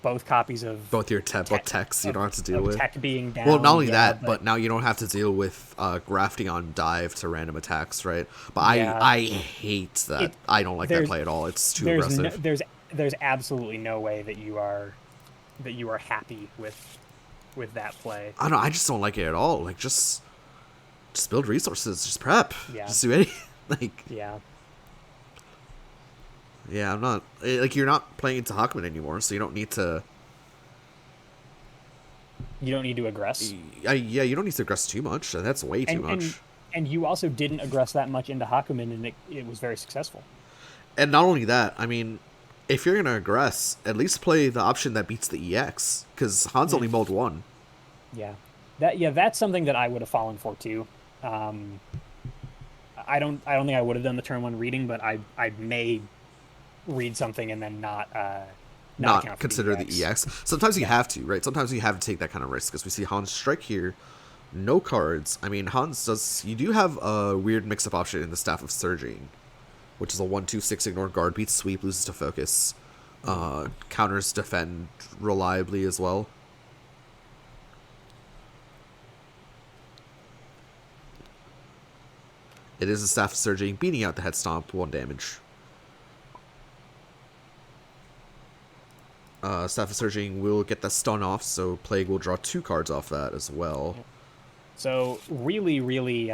both copies of Both techs you don't have to deal with. tech being down. Well, not only yeah, that, but now you don't have to deal with grafting on dive to random attacks, right? But yeah, I hate that. it I don't like that there's play at all. It's too there's no, aggressive. there's absolutely no way that you are happy with that play. I don't know. I just don't like it at all. Like just build resources. Just prep. Yeah, Just do anything. Like yeah. yeah, I'm not like you're not playing into Hawkman anymore, so you don't need to. You don't need to aggress. Yeah, you don't need to aggress too much. That's way too and much. and and you also didn't aggress that much into Hakumen, and it was very successful. And not only that, I mean, if you're gonna aggress, at least play the option that beats the EX, because Hans only mulled one. Yeah, that's something that I would have fallen for too. Um, I don't think I would have done the turn one reading, but I may read something and then not Not account for consider the the EX. EX. Sometimes you have to, right? Sometimes you have to take that kind of risk, because we see Hans strike here, no cards. I mean, Hans does. You do have a weird mix-up option in the Staff of Surging, which is a 1/2/6 ignore guard, beats sweep, loses to focus, counters defend reliably as well. It is a Staff of Surging, beating out the Head Stomp, 1 damage. Staff of Surging will get the stun off, so Plague will draw 2 cards off that as well. So really, really,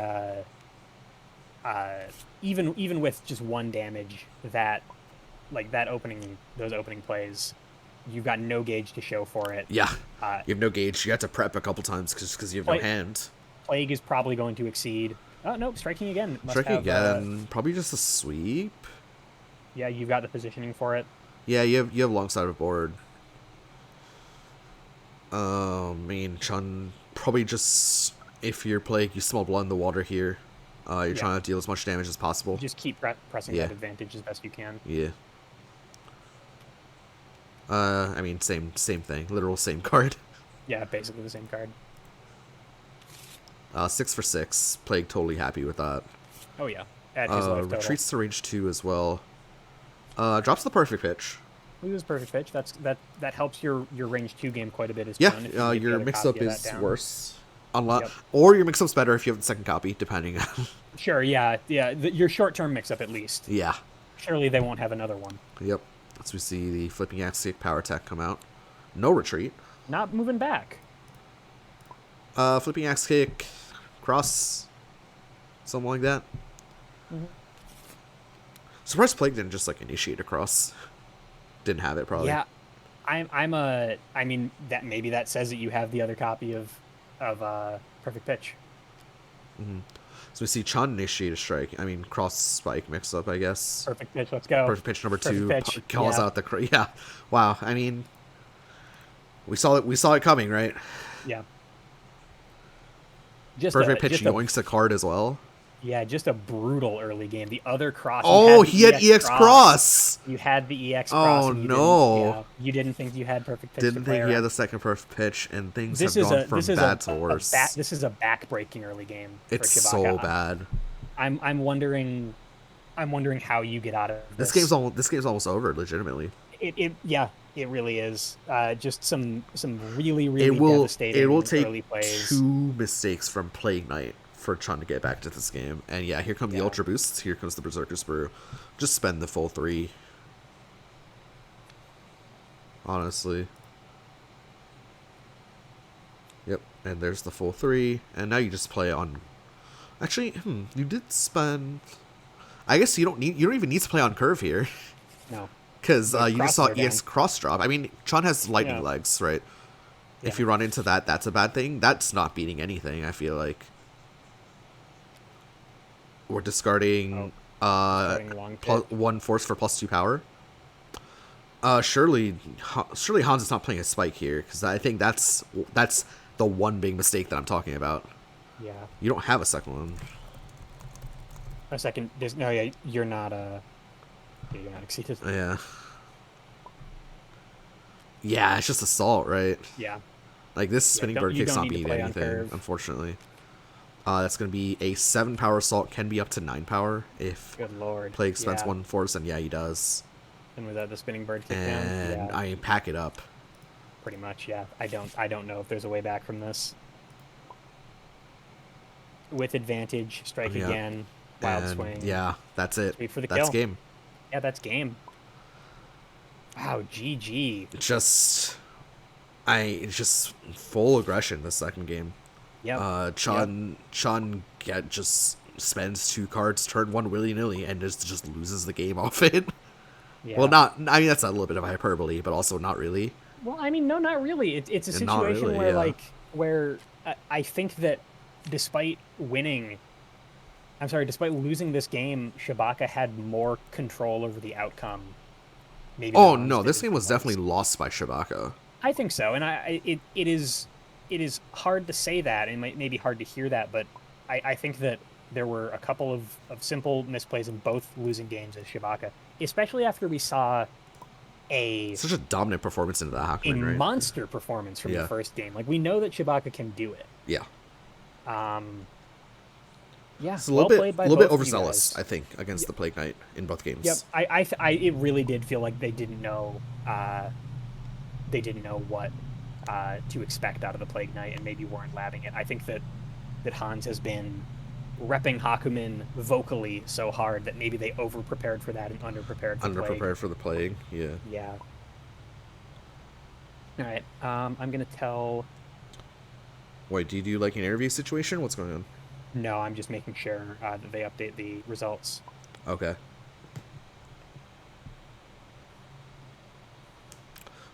even with just 1 damage, that those opening plays, you've got no gauge to show for it. Yeah, you have no gauge. You have to prep a couple times because you have no hand. Plague is probably going to exceed. Oh nope, striking again. Striking again, probably just a sweep. Yeah, you've got the positioning for it. Yeah, you have long side of board. I mean, Chun probably just, if you're Plague, you small blood in the water here. You're trying to deal as much damage as possible. Just keep pressing that advantage as best you can. Yeah. I mean, same thing. Literal same card. Yeah, basically the same card. 6 for 6. Plague totally happy with that. Oh yeah. At his life total. Retreats to range 2 as well. Drops the perfect pitch. Loses perfect pitch. That helps your range 2 game quite a bit as yeah. Your mix up is worse. Yep. Or your mix up's better if you have the second copy, depending. Sure. Yeah. Your short term mix up at least. Yeah. Surely they won't have another one. Yep. As we see the Flipping Axe Kick Power Tech come out. No retreat. Not moving back. Flipping Axe Kick, cross, something like that. Surprised Plague didn't just like initiate a cross. Didn't have it probably. Yeah, I mean that maybe that says that you have the other copy of Perfect Pitch. So we see Chun initiate a strike. I mean, cross spike mix up, I guess. Perfect Pitch. Let's go. Perfect Pitch number Perfect 2 pitch. calls out the yeah. Wow. I mean, we saw it coming, right? Yeah. Perfect Pitch yoinks a card as well. Yeah, just a brutal early game. The other cross. Oh, he had EX cross. You had the EX cross. Oh no! You didn't think you had Perfect Pitch. Didn't think he had the second Perfect Pitch, and things have gone from bad to worse. This is a back-breaking early game. It's for Shabacka. so bad. I'm wondering how you get out of this. This game's almost over. Legitimately. It really is. Just some really devastating it will early take plays. 2 mistakes from Plague Knight for trying to get back to this game. And yeah, here come the Ultra Boosts. Here comes the Berserker's Brew. Just spend the full 3. Honestly. Yep, and there's the full 3. And now you just play on... Actually, you did spend... I guess you don't even need to play on curve here. No. Because you just saw EX cross drop. I mean, Chun has lightning legs, right? Yeah. If you run into that, that's a bad thing. That's not beating anything, I feel like. We're discarding, one force for +2 power. Surely Hans is not playing a spike here, because I think that's the one big mistake that I'm talking about. Yeah. You don't have a second one. A second. You're not exceeded. Yeah. Yeah, it's just assault, right? Yeah. Like, this spinning bird kick's not beating anything, unfortunately. That's going to be a 7 power assault, can be up to 9 power if Good lord. Plague spends 1 force, and yeah, he does. And was that the spinning bird kickdown? and Yeah, I pack it up. pretty much. Yeah, I don't know if there's a way back from this. With advantage, strike Yeah, again, wild and swing, yeah, that's it. sweep for the That's kill. game. Yeah, that's game. Wow, GG. Just it's just full aggression the second game. Yep. Yep. Chun just spends 2 cards turn 1 willy nilly and just loses the game off it. Well, Yeah. not I mean that's a little bit of hyperbole, but also not really, Well, I mean, no, not really. It's a and not situation really. where Yeah. where I think that despite winning, I'm sorry, despite losing this game, Shabacka had more control over the outcome. Maybe than Oh Hans no, did this in game some was ways. definitely lost by Shabaka. I think so, and it is hard to say that, and maybe hard to hear that, but I think that there were a couple of simple misplays in both losing games as Shabaka, especially after we saw a Such a dominant performance into the a Hackman, right? monster performance from the Yeah. first game. Like we know that Shabaka can do it. Yeah. Um, yeah, It's a well played a by little bit both of you overzealous, guys. I think, against the Plague Knight in both Yep, games. it really did feel like they didn't know what to expect out of the Plague Knight and maybe weren't labbing it. I think that Hans has been repping Hakumen vocally so hard that maybe they over prepared for that and under prepared for Plague. Underprepared for the Plague. Yeah. Yeah. All right. I'm gonna tell. Wait, do you do like an interview situation? What's going on? No, I'm just making sure that they update the results. Okay.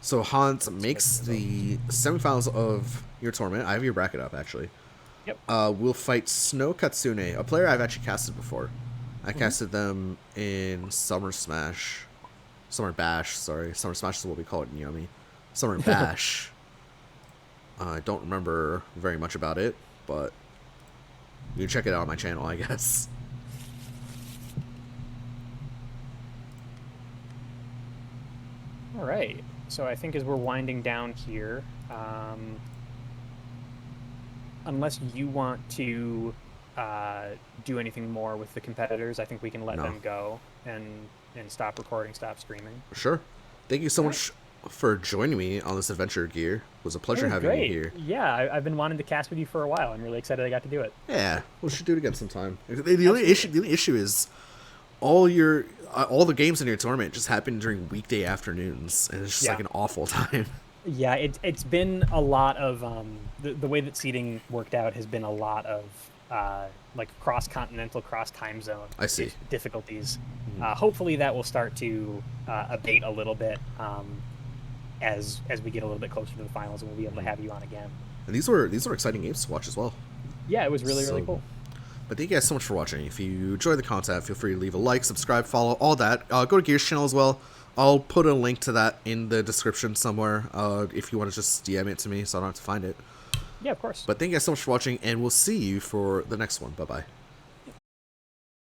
So Hans makes the semifinals of your tournament. I have your bracket up actually. Yep. We'll fight Snow Katsune, a player I've actually casted before. I Mm-hmm. casted them in Summer Smash. Summer Bash, sorry. Summer Smash is what we call it in Yummy. Summer Bash. I don't remember very much about it, but you can check it out on my channel, I guess. All right. So I think as we're winding down here, unless you want to do anything more with the competitors, I think we can let No. them go and stop recording, stop streaming. Sure. Thank you so All much for joining me on this adventure gear. It was a pleasure It was having you great. here. Yeah, I've been wanting to cast with you for a while. I'm really excited I got to do it. Yeah, we should do it again sometime. The only issue is all the games in your tournament just happen during weekday afternoons, and it's just Yeah. like an awful time. Yeah, it's been a lot of the way that seating worked out has been a lot of like cross-continental, cross-time zone I see. difficulties. Hopefully that will start to abate a little bit as we get a little bit closer to the finals, and we'll be able to have you on again. And these were exciting games to watch as well. Yeah, it was really So- cool. But thank you guys so much for watching. If you enjoy the content, feel free to leave a like, subscribe, follow, all that. Go to Gears channel as well. I'll put a link to that in the description somewhere if you want to just DM it to me so I don't have to find it. Yeah, of course. But thank you guys so much for watching, and we'll see you for the next one. Bye-bye.